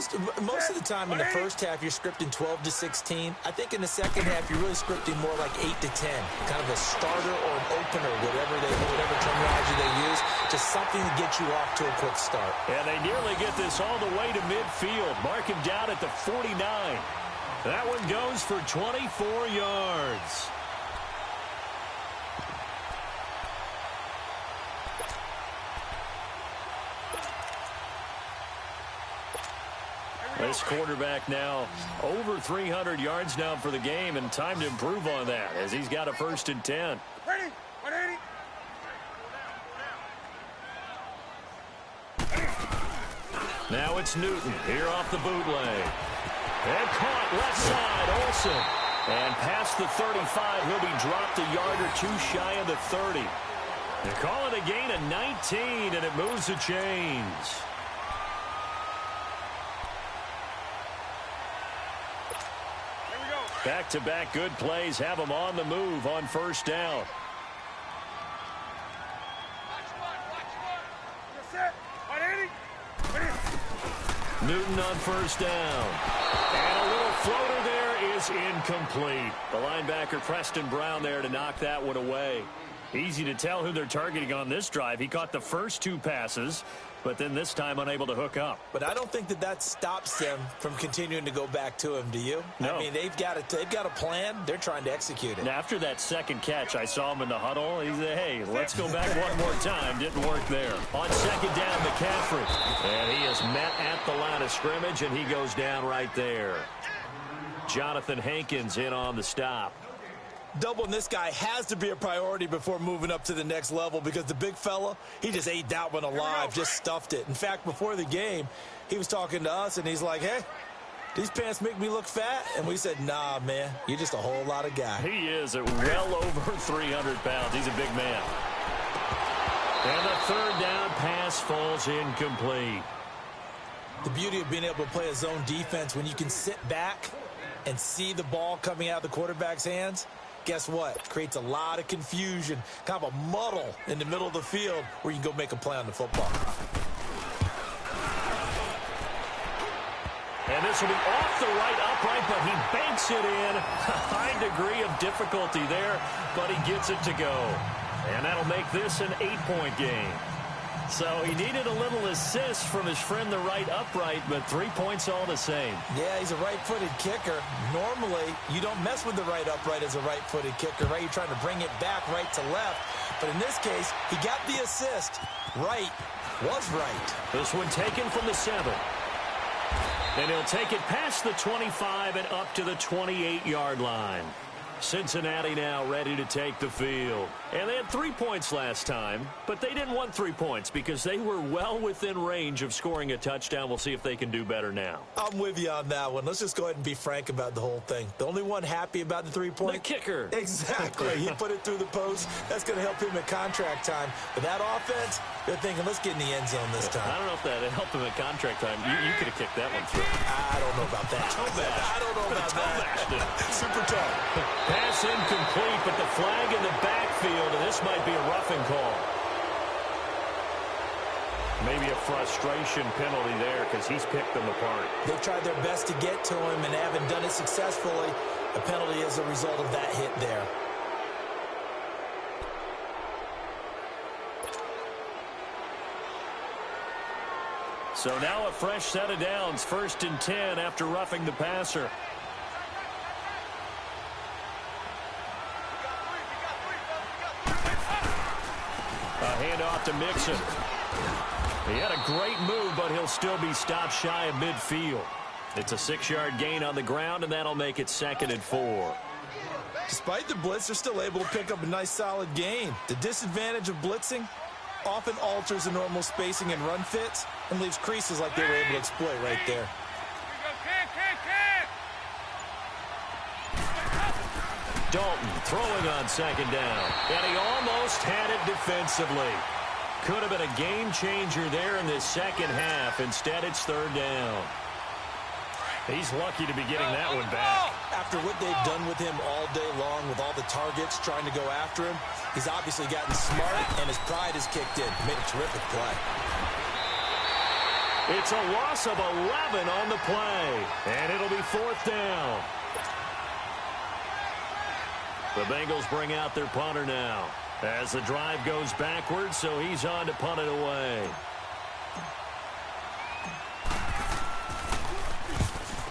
Most of the time in the first half, you're scripting 12 to 16. I think in the second half, you're really scripting more like 8 to 10. Kind of a starter or an opener, whatever terminology they use. Just something to get you off to a quick start. And they nearly get this all the way to midfield. Mark him down at the 49. That one goes for 24 yards. This quarterback now over 300 yards now for the game, and time to improve on that as he's got a 1st and 10. Ready? 180. Now it's Newton here off the bootleg. And caught left side, Olsen. And past the 35, he'll be dropped a yard or two shy of the 30. They call it a gain of 19, and it moves the chains. Back-to-back good plays have them on the move on 1st down. Newton on 1st down. And a little floater there is incomplete. The linebacker Preston Brown there to knock that one away. Easy to tell who they're targeting on this drive. He caught the first 2 passes, but then this time unable to hook up. But I don't think that stops them from continuing to go back to him, do you? No. I mean, they've got a plan. They're trying to execute it. And after that second catch, I saw him in the huddle. He said, hey, let's go back one more time. Didn't work there. On 2nd down, McCaffrey. And he is met at the line of scrimmage, and he goes down right there. Jonathan Hankins in on the stop. Doubling this guy has to be a priority before moving up to the next level because the big fella, he just ate that one alive, just stuffed it. In fact, before the game, he was talking to us, and he's like, hey, these pants make me look fat? And we said, nah, man, you're just a whole lot of guy. He is at well over 300 pounds. He's a big man. And the 3rd down pass falls incomplete. The beauty of being able to play a zone defense when you can sit back and see the ball coming out of the quarterback's hands, guess what? It creates a lot of confusion, kind of a muddle in the middle of the field where you can go make a play on the football. And this will be off the right upright, but he banks it in. A high degree of difficulty there, but he gets it to go. And that'll make this an 8-point game. So he needed a little assist from his friend the right upright, but 3 points all the same. Yeah, he's a right-footed kicker. Normally, you don't mess with the right upright as a right-footed kicker, right? You're trying to bring it back right to left. But in this case, he got the assist. Right was right. This one taken from the 7. And he'll take it past the 25 and up to the 28-yard line. Cincinnati now ready to take the field. And they had 3 points last time, but they didn't want 3 points because they were well within range of scoring a touchdown. We'll see if they can do better now. I'm with you on that one. Let's just go ahead and be frank about the whole thing. The only one happy about the 3-point? The kicker. Exactly. He put it through the post. That's going to help him at contract time. But that offense, they're thinking, let's get in the end zone this time. I don't know if that helped him at contract time. You could have kicked that one through. I don't know about that. I don't know about that. Super tough. Pass incomplete, but the flag in the backfield, and this might be a roughing call. Maybe a frustration penalty there because he's picked them apart. They've tried their best to get to him and haven't done it successfully. A penalty is a result of that hit there. So now a fresh set of downs, 1st and 10 after roughing the passer. A handoff to Mixon. He had a great move, but he'll still be stopped shy of midfield. It's a 6-yard gain on the ground, and that'll make it 2nd and 4. Despite the blitz, they're still able to pick up a nice, solid gain. The disadvantage of blitzing often alters the normal spacing and run fits and leaves creases like they were able to exploit right there. Dalton throwing on 2nd down. And he almost had it defensively. Could have been a game changer there in this second half. Instead, it's 3rd down. He's lucky to be getting that one back. After what they've done with him all day long, with all the targets trying to go after him, he's obviously gotten smart, and his pride has kicked in. Made a terrific play. It's a loss of 11 on the play, and it'll be 4th down. The Bengals bring out their punter now as the drive goes backwards, so he's on to punt it away.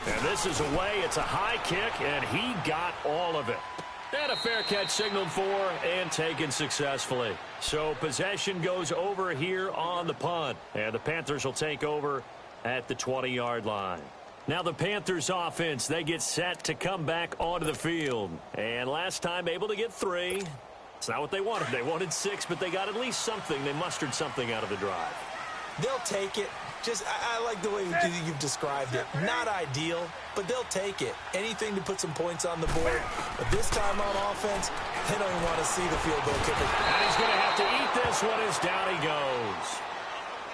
And this is away. It's a high kick, and he got all of it. And a fair catch signaled for and taken successfully. So possession goes over here on the punt, and the Panthers will take over at the 20-yard line. Now the Panthers offense, they get set to come back onto the field. And last time able to get 3. It's not what they wanted. They wanted 6, but they got at least something. They mustered something out of the drive. They'll take it. I like the way you've described it. Not ideal, but they'll take it. Anything to put some points on the board. But this time on offense, they don't even want to see the field goal kicker. And he's going to have to eat this one as down he goes.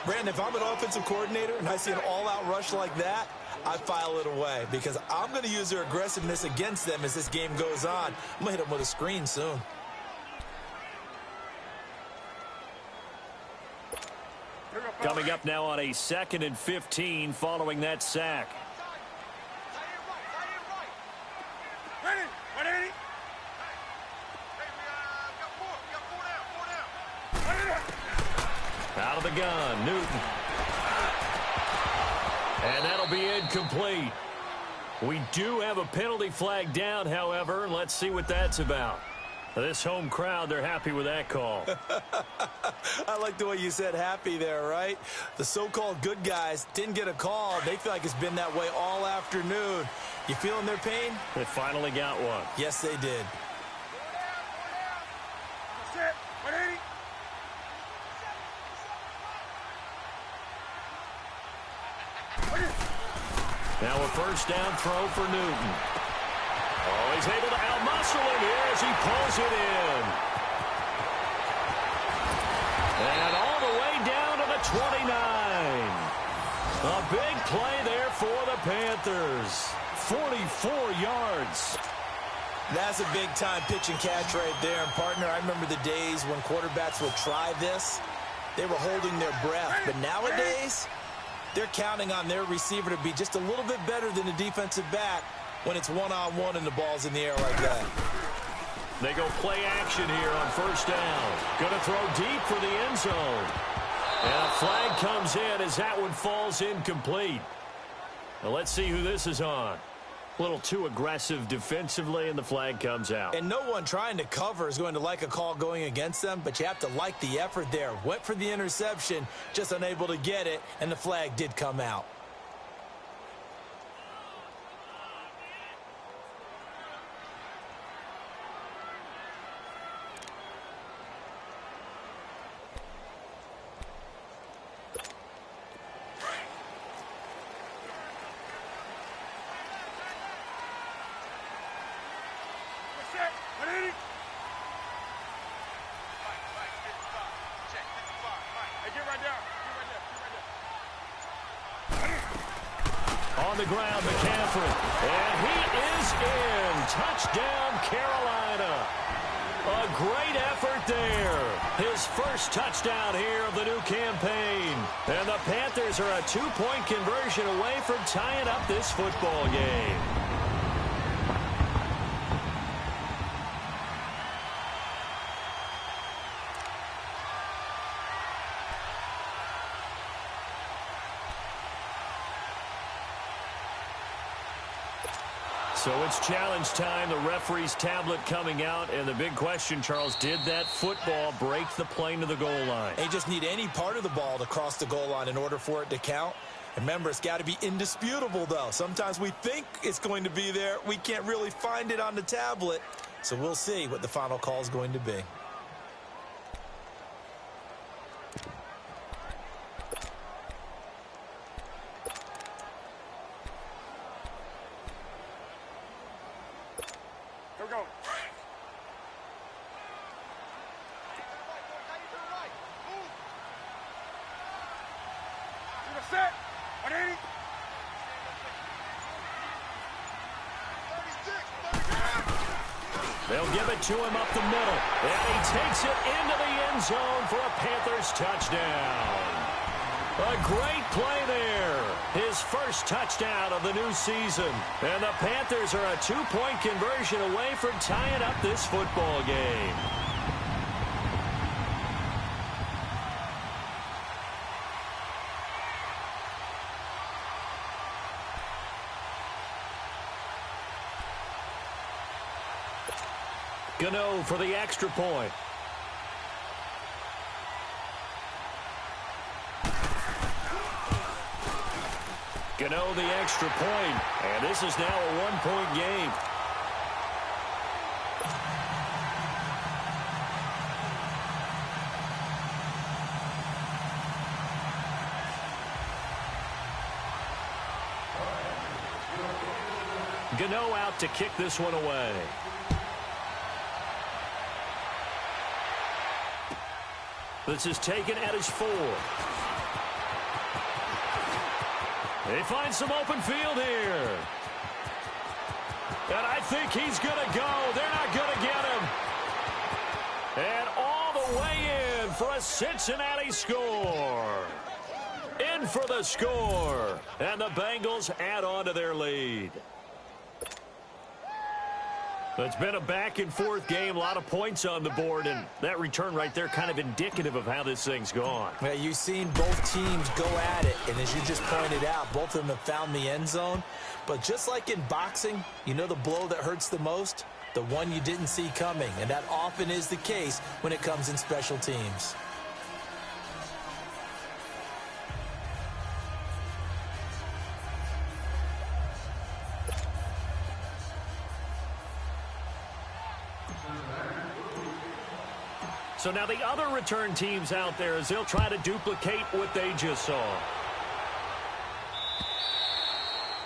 Brandon, if I'm an offensive coordinator and I see an all-out rush like that, I file it away because I'm going to use their aggressiveness against them as this game goes on. I'm going to hit them with a screen soon. Coming up now on a 2nd and 15 following that sack. Ready? 180. Out of the gun, Newton. And that'll be incomplete. We do have a penalty flag down, however. Let's see what that's about. This home crowd, they're happy with that call. I like the way you said happy there, right? The so-called good guys didn't get a call. They feel like it's been that way all afternoon. You feeling their pain? They finally got one. Yes, they did. Set. 180. Now a first down throw for Newton. Oh, he's able to out-muscle him here as he pulls it in. And all the way down to the 29. A big play there for the Panthers. 44 yards. That's a big-time pitch and catch right there. And, partner, I remember the days when quarterbacks would try this. They were holding their breath. But nowadays, they're counting on their receiver to be just a little bit better than the defensive back when it's one-on-one and the ball's in the air like that. They go play action here on first down. Going to throw deep for the end zone. And a flag comes in as that one falls incomplete. Now let's see who this is on. A little too aggressive defensively, and the flag comes out. And no one trying to cover is going to like a call going against them, but you have to like the effort there. Went for the interception, just unable to get it, and the flag did come out. Set. 180. Hey, get right down. On the ground, McCaffrey. And he is in. Touchdown, Carolina. A great effort there. His first touchdown here of the new campaign. And the Panthers are a 2-point conversion away from tying up this football game. So it's challenge time. The referee's tablet coming out. And the big question, Charles, did that football break the plane to the goal line? They just need any part of the ball to cross the goal line in order for it to count. Remember, it's got to be indisputable, though. Sometimes we think it's going to be there. We can't really find it on the tablet. So we'll see what the final call is going to be. Here we go. To the set. 180. 36. They'll give it to him up the middle. And he takes it into the end zone for a Panthers touchdown. A great play there. His first touchdown of the new season. And the Panthers are a 2-point conversion away from tying up this football game. Gano for the extra point. Gano the extra point, and this is now a 1-point game. Gano out to kick this one away. This is taken at his 4. They find some open field here. And I think he's going to go. They're not going to get him. And all the way in for a Cincinnati score. In for the score. And the Bengals add on to their lead. It's been a back-and-forth game, a lot of points on the board, and that return right there kind of indicative of how this thing's gone. Yeah, you've seen both teams go at it, and as you just pointed out, both of them have found the end zone. But just like in boxing, you know the blow that hurts the most? The one you didn't see coming, and that often is the case when it comes in special teams. So now the other return teams out there as they'll try to duplicate what they just saw.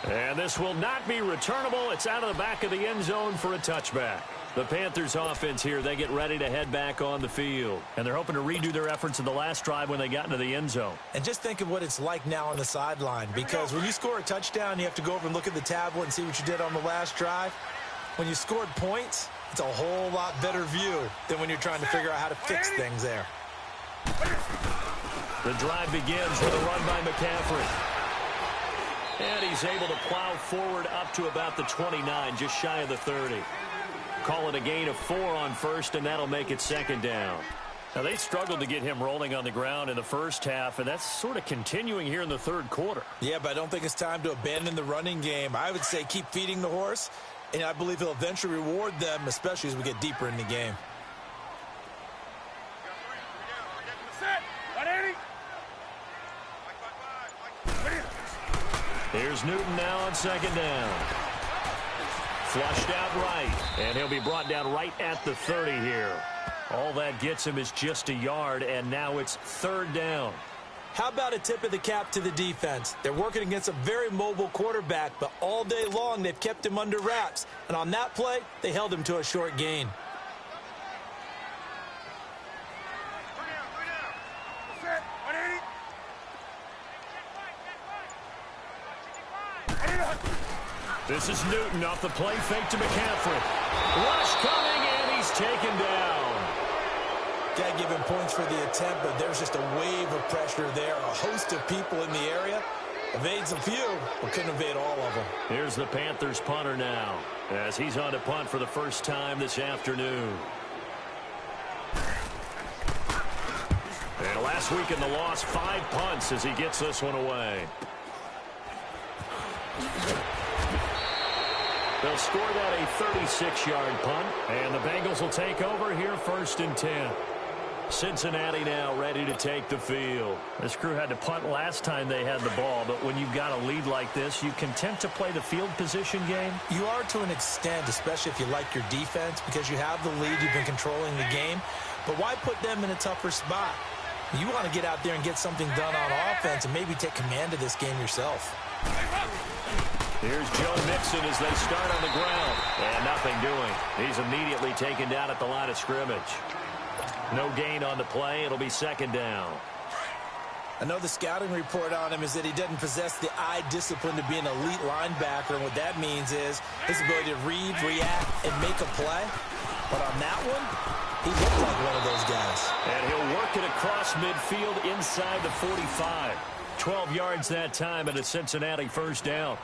And this will not be returnable. It's out of the back of the end zone for a touchback. The Panthers offense here, they get ready to head back on the field. And they're hoping to redo their efforts in the last drive when they got into the end zone. And just think of what it's like now on the sideline, because when you score a touchdown, you have to go over and look at the tablet and see what you did on the last drive. When you scored points, it's a whole lot better view than when you're trying to figure out how to fix things there. The drive begins with a run by McCaffrey. And he's able to plow forward up to about the 29, just shy of the 30. Call it a gain of 4 on first, and that'll make it second down. Now, they struggled to get him rolling on the ground in the first half, and that's sort of continuing here in the third quarter. Yeah, but I don't think it's time to abandon the running game. I would say keep feeding the horse. And I believe he'll eventually reward them, especially as we get deeper in the game. Here's Newton now on second down. Flushed out right, and he'll be brought down right at the 30 here. All that gets him is just a yard, and now it's third down. How about a tip of the cap to the defense? They're working against a very mobile quarterback, but all day long they've kept him under wraps. And on that play, they held him to a short gain. This is Newton off the play fake to McCaffrey. Rush coming, and he's taken down. Got to give him points for the attempt, but there's just a wave of pressure there. A host of people in the area. Evades a few, but couldn't evade all of them. Here's the Panthers punter now, as he's on to punt for the first time this afternoon. And last week in the loss, 5 punts as he gets this one away. They'll score that a 36-yard punt, and the Bengals will take over here first and 10. Cincinnati now ready to take the field. This crew had to punt last time they had the ball, but when you've got a lead like this, you content to play the field position game? You are to an extent, especially if you like your defense, because you have the lead, you've been controlling the game. But why put them in a tougher spot? You want to get out there and get something done on offense and maybe take command of this game yourself. Here's Joe Mixon as they start on the ground. And nothing doing. He's immediately taken down at the line of scrimmage. No gain on the play. It'll be second down. I know the scouting report on him is that he doesn't possess the eye discipline to be an elite linebacker. And what that means is his ability to read, react, and make a play. But on that one, he looked like one of those guys. And he'll work it across midfield inside the 45. 12 yards that time and a Cincinnati first down.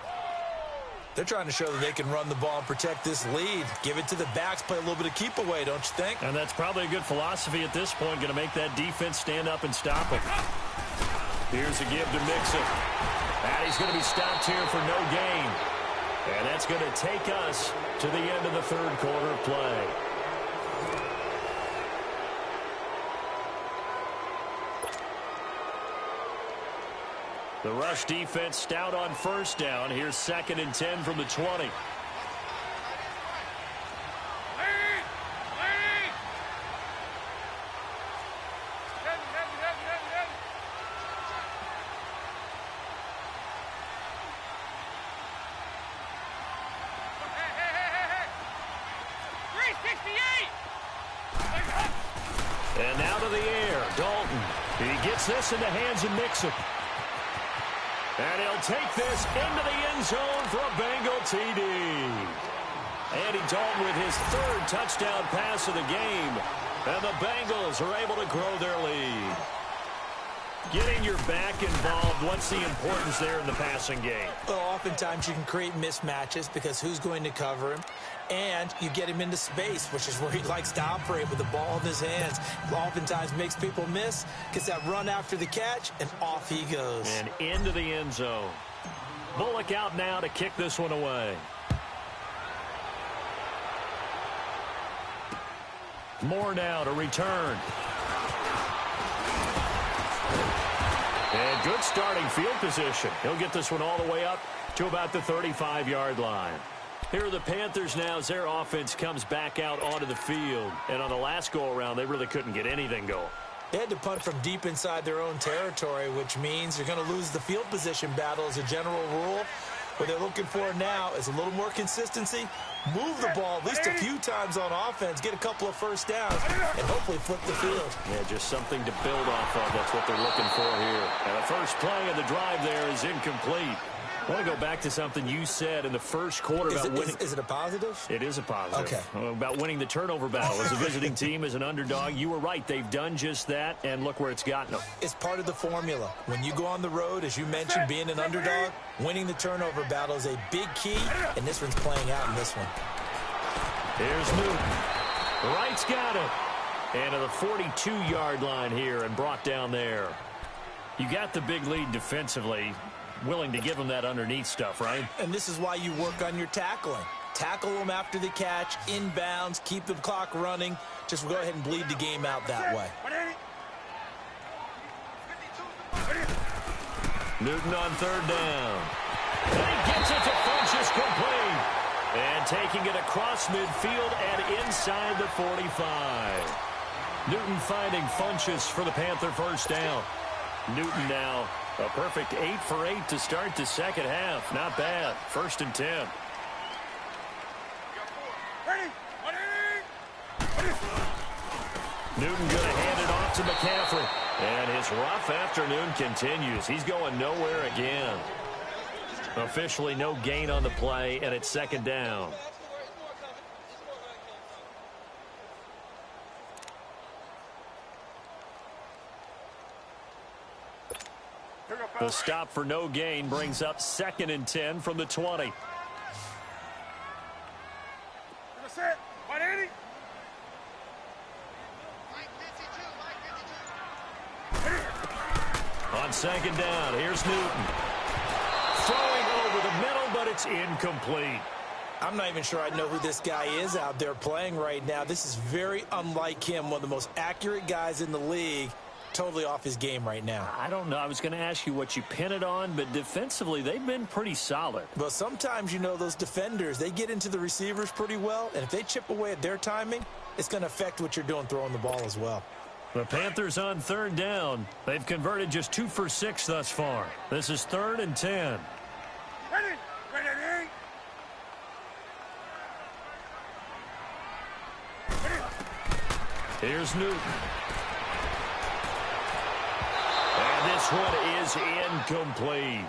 They're trying to show that they can run the ball and protect this lead. Give it to the backs, play a little bit of keep away, don't you think? And that's probably a good philosophy at this point, going to make that defense stand up and stop him. Here's a give to Mixon. And he's going to be stopped here for no gain. And that's going to take us to the end of the third quarter play. The rush defense stout on first down. Here's 2nd and 10 from the 20. And now to the air, Dalton. He gets this in the hands of Mixon. And he'll take this into the end zone for a Bengal TD. Andy Dalton with his 3rd touchdown pass of the game. And the Bengals are able to grow their lead. Getting your back involved, what's the importance there in the passing game? Well, oftentimes you can create mismatches because who's going to cover him? And you get him into space, which is where he likes to operate with the ball in his hands. Oftentimes makes people miss, gets that run after the catch, and off he goes. And into the end zone. Bullock out now to kick this one away. Moore now to return. And good starting field position. He'll get this one all the way up to about the 35-yard line. Here are the Panthers now as their offense comes back out onto the field. And on the last go-around, they really couldn't get anything going. They had to punt from deep inside their own territory, which means you're going to lose the field position battle as a general rule. What they're looking for now is a little more consistency. Move the ball at least a few times on offense, get a couple of first downs, and hopefully flip the field. Yeah, just something to build off of. That's what they're looking for here. And the first play of the drive there is incomplete. I want to go back to something you said in the first quarter about winning. Is it a positive? It is a positive. Okay. About winning the turnover battle. As a visiting team, as an underdog, you were right. They've done just that, and look where it's gotten them. It's part of the formula. When you go on the road, as you mentioned, being an underdog, winning the turnover battle is a big key, and this one's playing out in this one. Here's Newton. Wright's got it. And to the 42-yard line here and brought down there. You got the big lead defensively. Willing to give them that underneath stuff, right? And this is why you work on your tackling. Tackle them after the catch, inbounds, keep the clock running. Just go ahead and bleed the game out that way. Newton on 3rd down. And he gets it to Funchess complete. And taking it across midfield and inside the 45. Newton finding Funchess for the Panther first down. Newton now a perfect 8 for 8 to start the second half. Not bad. 1st and 10. Newton going to hand it off to McCaffrey. And his rough afternoon continues. He's going nowhere again. Officially no gain on the play, and it's 2nd down. The stop for no gain brings up 2nd and 10 from the 20. On 2nd down, here's Newton. Throwing over the middle, but it's incomplete. I'm not even sure I know who this guy is out there playing right now. This is very unlike him, one of the most accurate guys in the league. Totally off his game right now. I don't know. I was going to ask you what you pin it on, but defensively, they've been pretty solid. Well, sometimes, you know, those defenders, they get into the receivers pretty well, and if they chip away at their timing, it's going to affect what you're doing throwing the ball as well. The Panthers on 3rd down. They've converted just 2 for 6 thus far. This is 3rd and 10. Here's Newton. And this one is incomplete.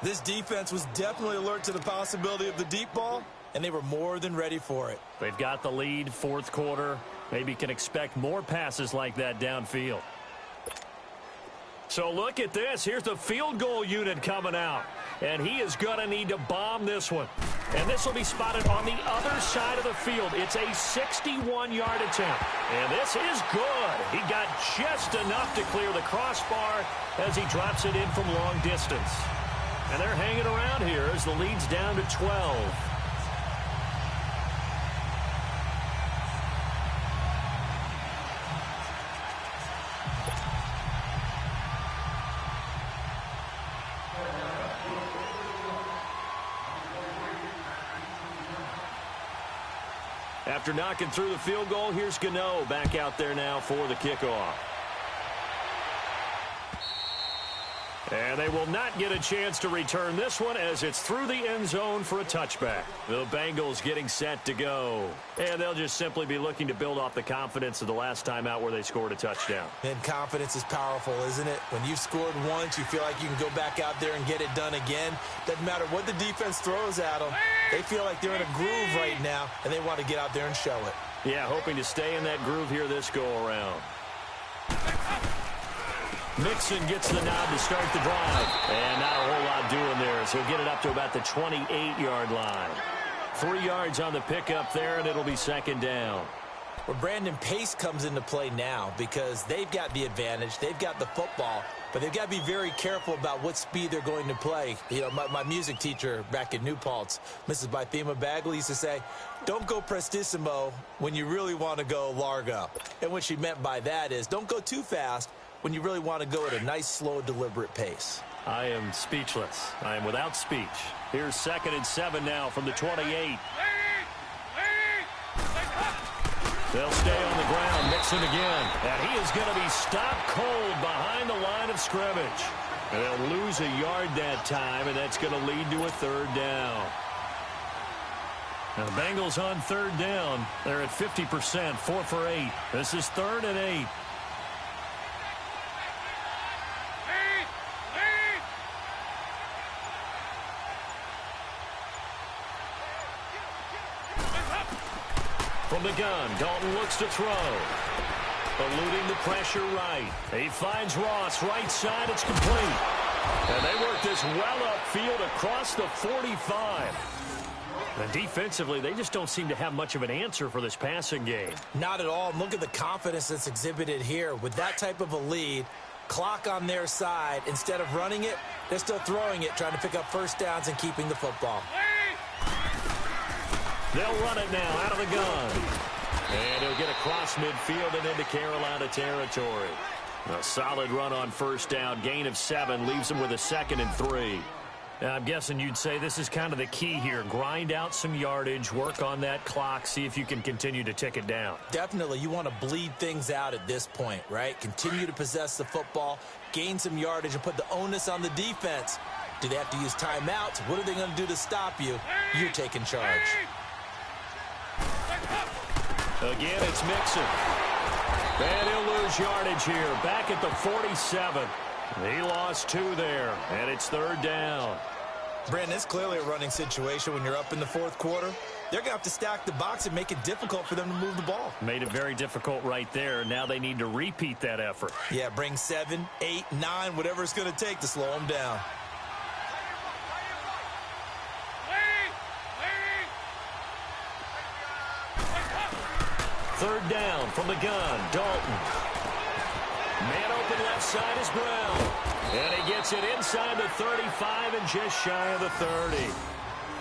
This defense was definitely alert to the possibility of the deep ball, and they were more than ready for it. They've got the lead, fourth quarter. Maybe can expect more passes like that downfield. So look at this. Here's the field goal unit coming out. And he is going to need to bomb this one. And this will be spotted on the other side of the field. It's a 61-yard attempt. And this is good. He got just enough to clear the crossbar as he drops it in from long distance. And they're hanging around here as the lead's down to 12. After knocking through the field goal, here's Gano back out there now for the kickoff. And they will not get a chance to return this one as it's through the end zone for a touchback. The Bengals getting set to go. And they'll just simply be looking to build off the confidence of the last time out where they scored a touchdown. And confidence is powerful, isn't it? When you've scored once, you feel like you can go back out there and get it done again. Doesn't matter what the defense throws at them. They feel like they're in a groove right now, and they want to get out there and show it. Yeah, hoping to stay in that groove here this go-around. Mixon gets the nod to start the drive. And not a whole lot doing there, so he'll get it up to about the 28-yard line. 3 yards on the pickup there, and it'll be second down. Well, Brandon, pace comes into play now because they've got the advantage. They've got the football, but they've got to be very careful about what speed they're going to play. You know, my music teacher back in New Paltz, Mrs. Bythema Bagley, used to say, don't go prestissimo when you really want to go largo. And what she meant by that is don't go too fast when you really want to go at a nice, slow, deliberate pace. I am speechless. I am without speech. Here's 2nd and 7 now from the 28. They'll stay on the ground. Mixon again. And he is going to be stopped cold behind the line of scrimmage. And they'll lose a yard that time, and that's going to lead to a third down. Now the Bengals on third down. They're at 50%, 4 for 8. This is 3rd and 8. From the gun, Dalton looks to throw. Eluding the pressure right. He finds Ross right side. It's complete. And they work this well upfield across the 45. And defensively, they just don't seem to have much of an answer for this passing game. Not at all. Look at the confidence that's exhibited here. With that type of a lead, clock on their side, instead of running it, they're still throwing it, trying to pick up first downs and keeping the football. They'll run it now out of the gun. And he'll get across midfield and into Carolina territory. A solid run on first down. Gain of 7 leaves them with a 2nd and 3. Now, I'm guessing you'd say this is kind of the key here. Grind out some yardage, work on that clock, see if you can continue to tick it down. Definitely. You want to bleed things out at this point, right? Continue to possess the football, gain some yardage, and put the onus on the defense. Do they have to use timeouts? What are they going to do to stop you? You're taking charge. Again, it's Mixon. And he'll lose yardage here. Back at the 47. He lost 2 there, and it's 3rd down. Brandon, it's clearly a running situation when you're up in the 4th quarter. They're going to have to stack the box and make it difficult for them to move the ball. Made it very difficult right there. Now they need to repeat that effort. Yeah, bring 7, 8, 9, whatever it's going to take to slow them down. Third down from the gun. Dalton. Man open left side is Brown. And he gets it inside the 35 and just shy of the 30.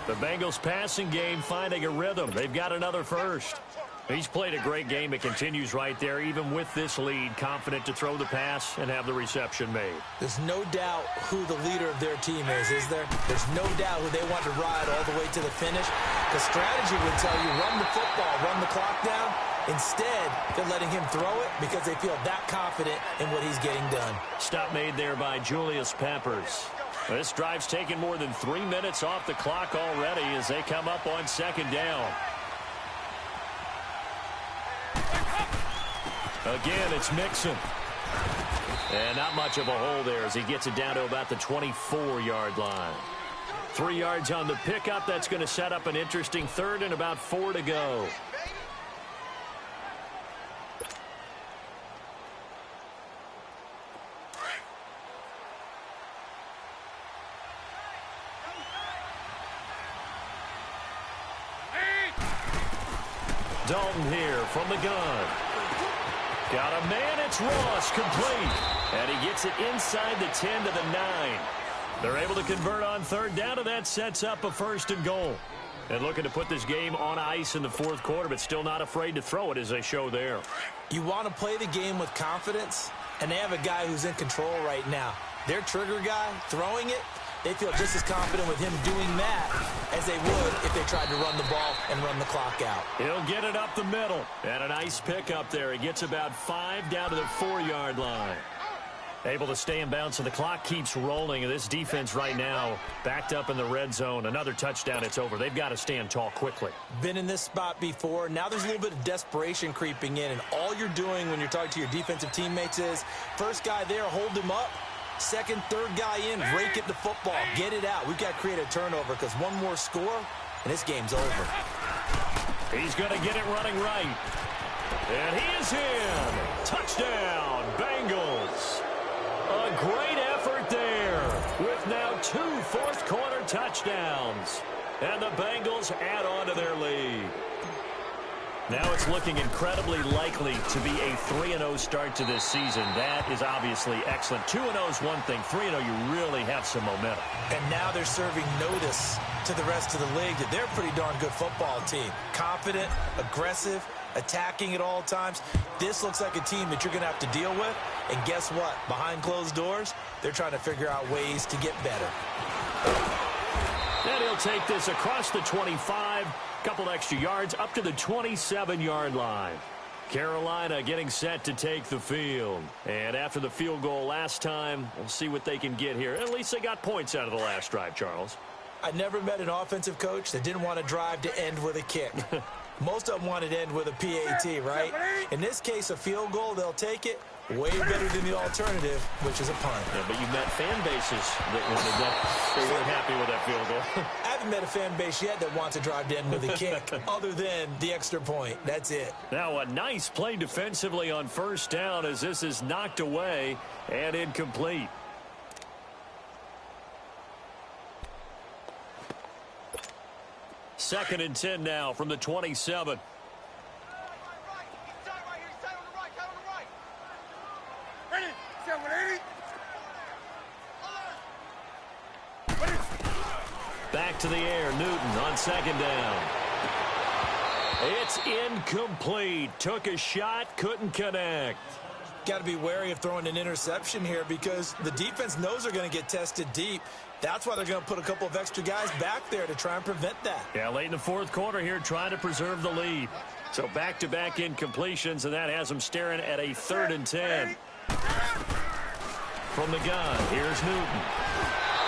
The Bengals passing game finding a rhythm. They've got another first. He's played a great game. It continues right there, even with this lead, confident to throw the pass and have the reception made. There's no doubt who the leader of their team is there? There's no doubt who they want to ride all the way to the finish. The strategy would tell you run the football, run the clock down. Instead, they're letting him throw it because they feel that confident in what he's getting done. Stop made there by Julius Peppers. This drive's taken more than 3 minutes off the clock already as they come up on 2nd down. Again, it's Mixon. And not much of a hole there as he gets it down to about the 24-yard line. 3 yards on the pickup. That's going to set up an interesting third and about 4 to go. Dalton here from the gun. Got a man, it's Ross, complete. And he gets it inside the 10 to the 9. They're able to convert on third down, and that sets up a 1st and goal. And looking to put this game on ice in the 4th quarter, but still not afraid to throw it as they show there. You want to play the game with confidence, and they have a guy who's in control right now. Their trigger guy, throwing it, they feel just as confident with him doing that as they would if they tried to run the ball and run the clock out. He'll get it up the middle. And a nice pickup there. He gets about 5 down to the 4-yard line. Able to stay in bounds, so the clock keeps rolling. And this defense right now backed up in the red zone. Another touchdown, it's over. They've got to stand tall quickly. Been in this spot before. Now there's a little bit of desperation creeping in. And all you're doing when you're talking to your defensive teammates is, first guy there, hold him up. Second, third guy in, rake at the football. Get it out. We've got to create a turnover because one more score, and this game's over. He's going to get it running right. And he is in. Touchdown, Bengals. A great effort there with now 2 fourth-quarter touchdowns. And the Bengals add on to their lead. Now it's looking incredibly likely to be a 3-0 start to this season. That is obviously excellent. 2-0 is one thing. 3-0, you really have some momentum. And now they're serving notice to the rest of the league that they're a pretty darn good football team. Confident, aggressive, attacking at all times. This looks like a team that you're going to have to deal with. And guess what? Behind closed doors, they're trying to figure out ways to get better. And he'll take this across the 25. Couple extra yards up to the 27-yard line. Carolina getting set to take the field. And after the field goal last time, we'll see what they can get here. At least they got points out of the last drive, Charles. I never met an offensive coach that didn't want to drive to end with a kick. Most of them wanted to end with a PAT, right? In this case, a field goal, they'll take it. Way better than the alternative, which is a punt. Yeah, but you've met fan bases that weren't happy with that field goal. I haven't met a fan base yet that wants to drive to end with a kick, other than the extra point. That's it. Now a nice play defensively on first down as this is knocked away and incomplete. Second and 10 now from the 27. Back to the air, Newton on second down. It's incomplete. Took a shot, couldn't connect. Got to be wary of throwing an interception here because the defense knows they're going to get tested deep. That's why they're going to put a couple of extra guys back there to try and prevent that. Yeah, late in the 4th quarter here trying to preserve the lead. So back-to-back incompletions, and that has them staring at a 3rd and 10. From the gun, here's Newton.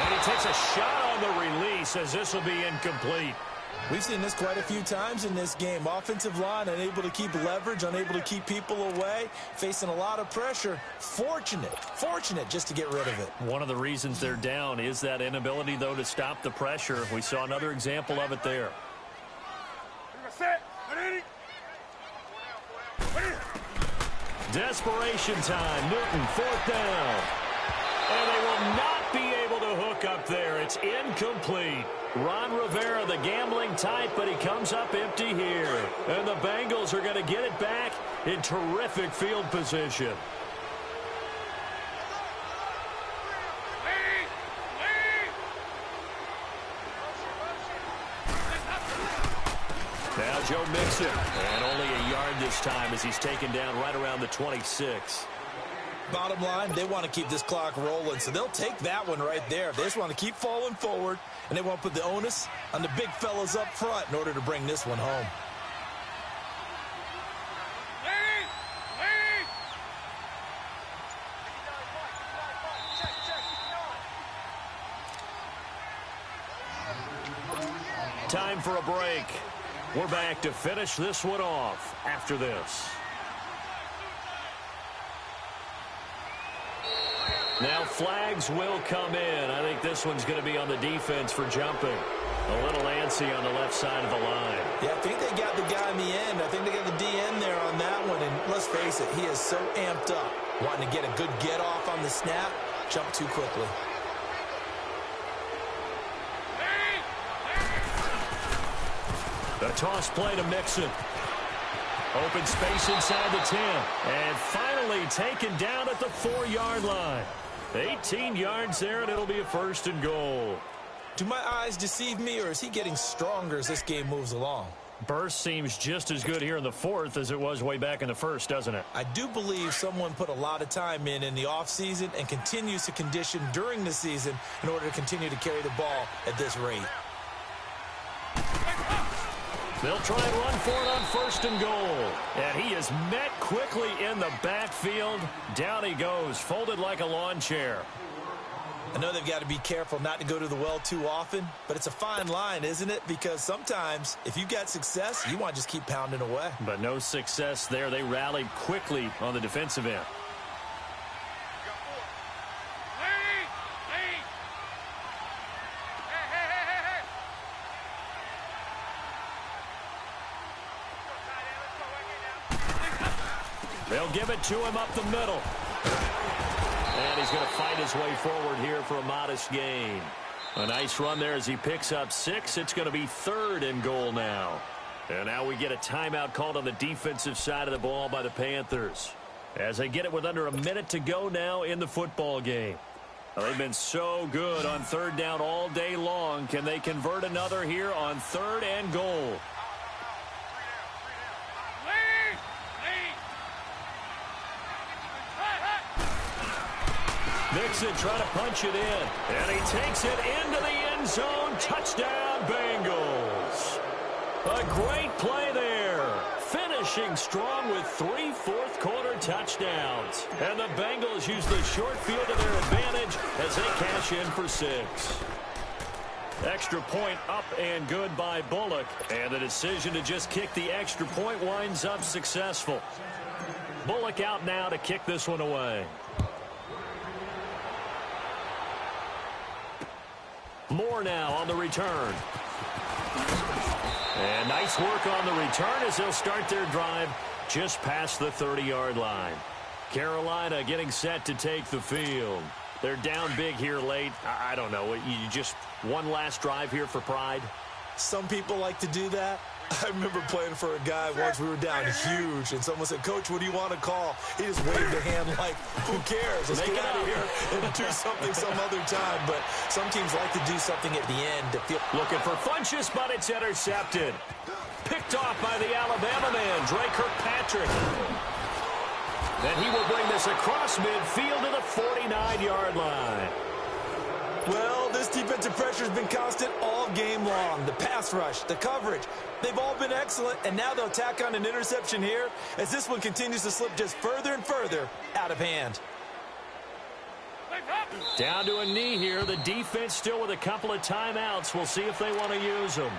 And he takes a shot on the release as this will be incomplete. We've seen this quite a few times in this game. Offensive line unable to keep leverage, unable to keep people away, facing a lot of pressure. Fortunate just to get rid of it. One of the reasons they're down is that inability, though, to stop the pressure. We saw another example of it there. Desperation time. Newton, 4th down. And they will not be able to hook up there. It's incomplete. Ron Rivera, the gambling type, but he comes up empty here. And the Bengals are going to get it back in terrific field position. Now Joe Mixon, and only a yard this time as he's taken down right around the 26. Bottom line, they want to keep this clock rolling, so they'll take that one right there. They just want to keep falling forward, and they want to put the onus on the big fellas up front in order to bring this one home. Time for a break. We're back to finish this one off after this. Now flags will come in. I think this one's going to be on the defense for jumping. A little antsy on the left side of the line. Yeah, I think they got the guy in the end. I think they got the DN there on that one. And let's face it, he is so amped up. Wanting to get a good get off on the snap, jump too quickly. The toss play to Mixon. Open space inside the 10. And finally taken down at the 4-yard line. 18 yards there, and it'll be a 1st and goal. Do my eyes deceive me, or is he getting stronger as this game moves along? Burst seems just as good here in the 4th as it was way back in the 1st, doesn't it? I do believe someone put a lot of time in the offseason and continues to condition during the season in order to continue to carry the ball at this rate. They'll try and run for it on 1st and goal. And he is met quickly in the backfield. Down he goes, folded like a lawn chair. I know they've got to be careful not to go to the well too often, but it's a fine line, isn't it? Because sometimes, if you've got success, you want to just keep pounding away. But no success there. They rallied quickly on the defensive end. They'll give it to him up the middle. And he's going to fight his way forward here for a modest gain. A nice run there as he picks up 6. It's going to be 3rd and goal now. And now we get a timeout called on the defensive side of the ball by the Panthers. As they get it with under a minute to go now in the football game. Well, they've been so good on 3rd down all day long. Can they convert another here on 3rd and goal? Mixon trying to punch it in. And he takes it into the end zone. Touchdown, Bengals. A great play there. Finishing strong with 3 fourth-quarter touchdowns. And the Bengals use the short field to their advantage as they cash in for 6. Extra point up and good by Bullock. And the decision to just kick the extra point winds up successful. Bullock out now to kick this one away. Moore now on the return. And nice work on the return as they'll start their drive just past the 30-yard line. Carolina getting set to take the field. They're down big here late. I don't know. You just one last drive here for pride? Some people like to do that. I remember playing for a guy once. We were down huge, and someone said, "Coach, what do you want to call?" He just waved a hand like, "Who cares? Let's get out of here and do something some other time." But some teams like to do something at the end to feel. Looking for Funchess, but it's intercepted. Picked off by the Alabama man, Dre Kirkpatrick. Then he will bring this across midfield to the 49-yard line. Well, this defensive pressure has been constant all game long. The pass rush, the coverage, they've all been excellent, and now they'll tack on an interception here as this one continues to slip just further and further out of hand. Down to a knee here. The defense still with a couple of timeouts. We'll see if they want to use them.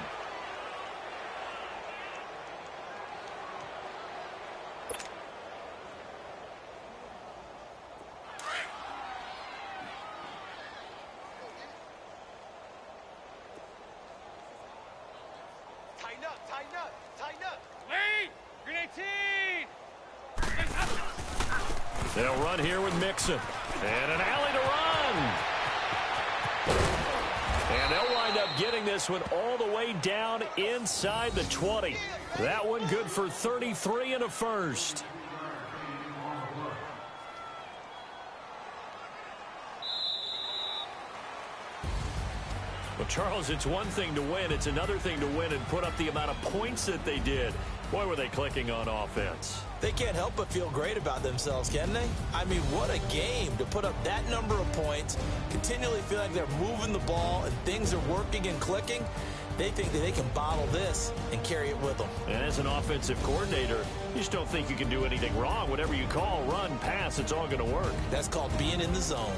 They'll run here with Mixon. And an alley to run. And they'll wind up getting this one all the way down inside the 20. That one good for 33 and a first. Well, Charles, it's one thing to win. It's another thing to win and put up the amount of points that they did. Boy, were they clicking on offense. They can't help but feel great about themselves, can they? I mean, what a game to put up that number of points, continually feel like they're moving the ball and things are working and clicking. They think that they can bottle this and carry it with them. And as an offensive coordinator, you just don't think you can do anything wrong. Whatever you call, run, pass, it's all going to work. That's called being in the zone.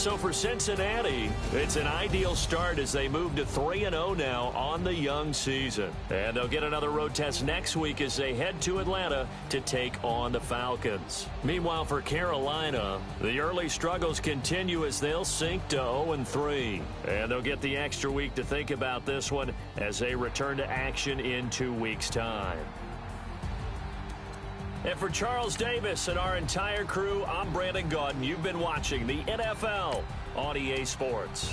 so for Cincinnati, it's an ideal start as they move to 3-0 now on the young season. And they'll get another road test next week as they head to Atlanta to take on the Falcons. Meanwhile, for Carolina, the early struggles continue as they'll sink to 0-3. And they'll get the extra week to think about this one as they return to action in 2 weeks' time. And for Charles Davis and our entire crew, I'm Brandon Gaudin. You've been watching the NFL on EA Sports.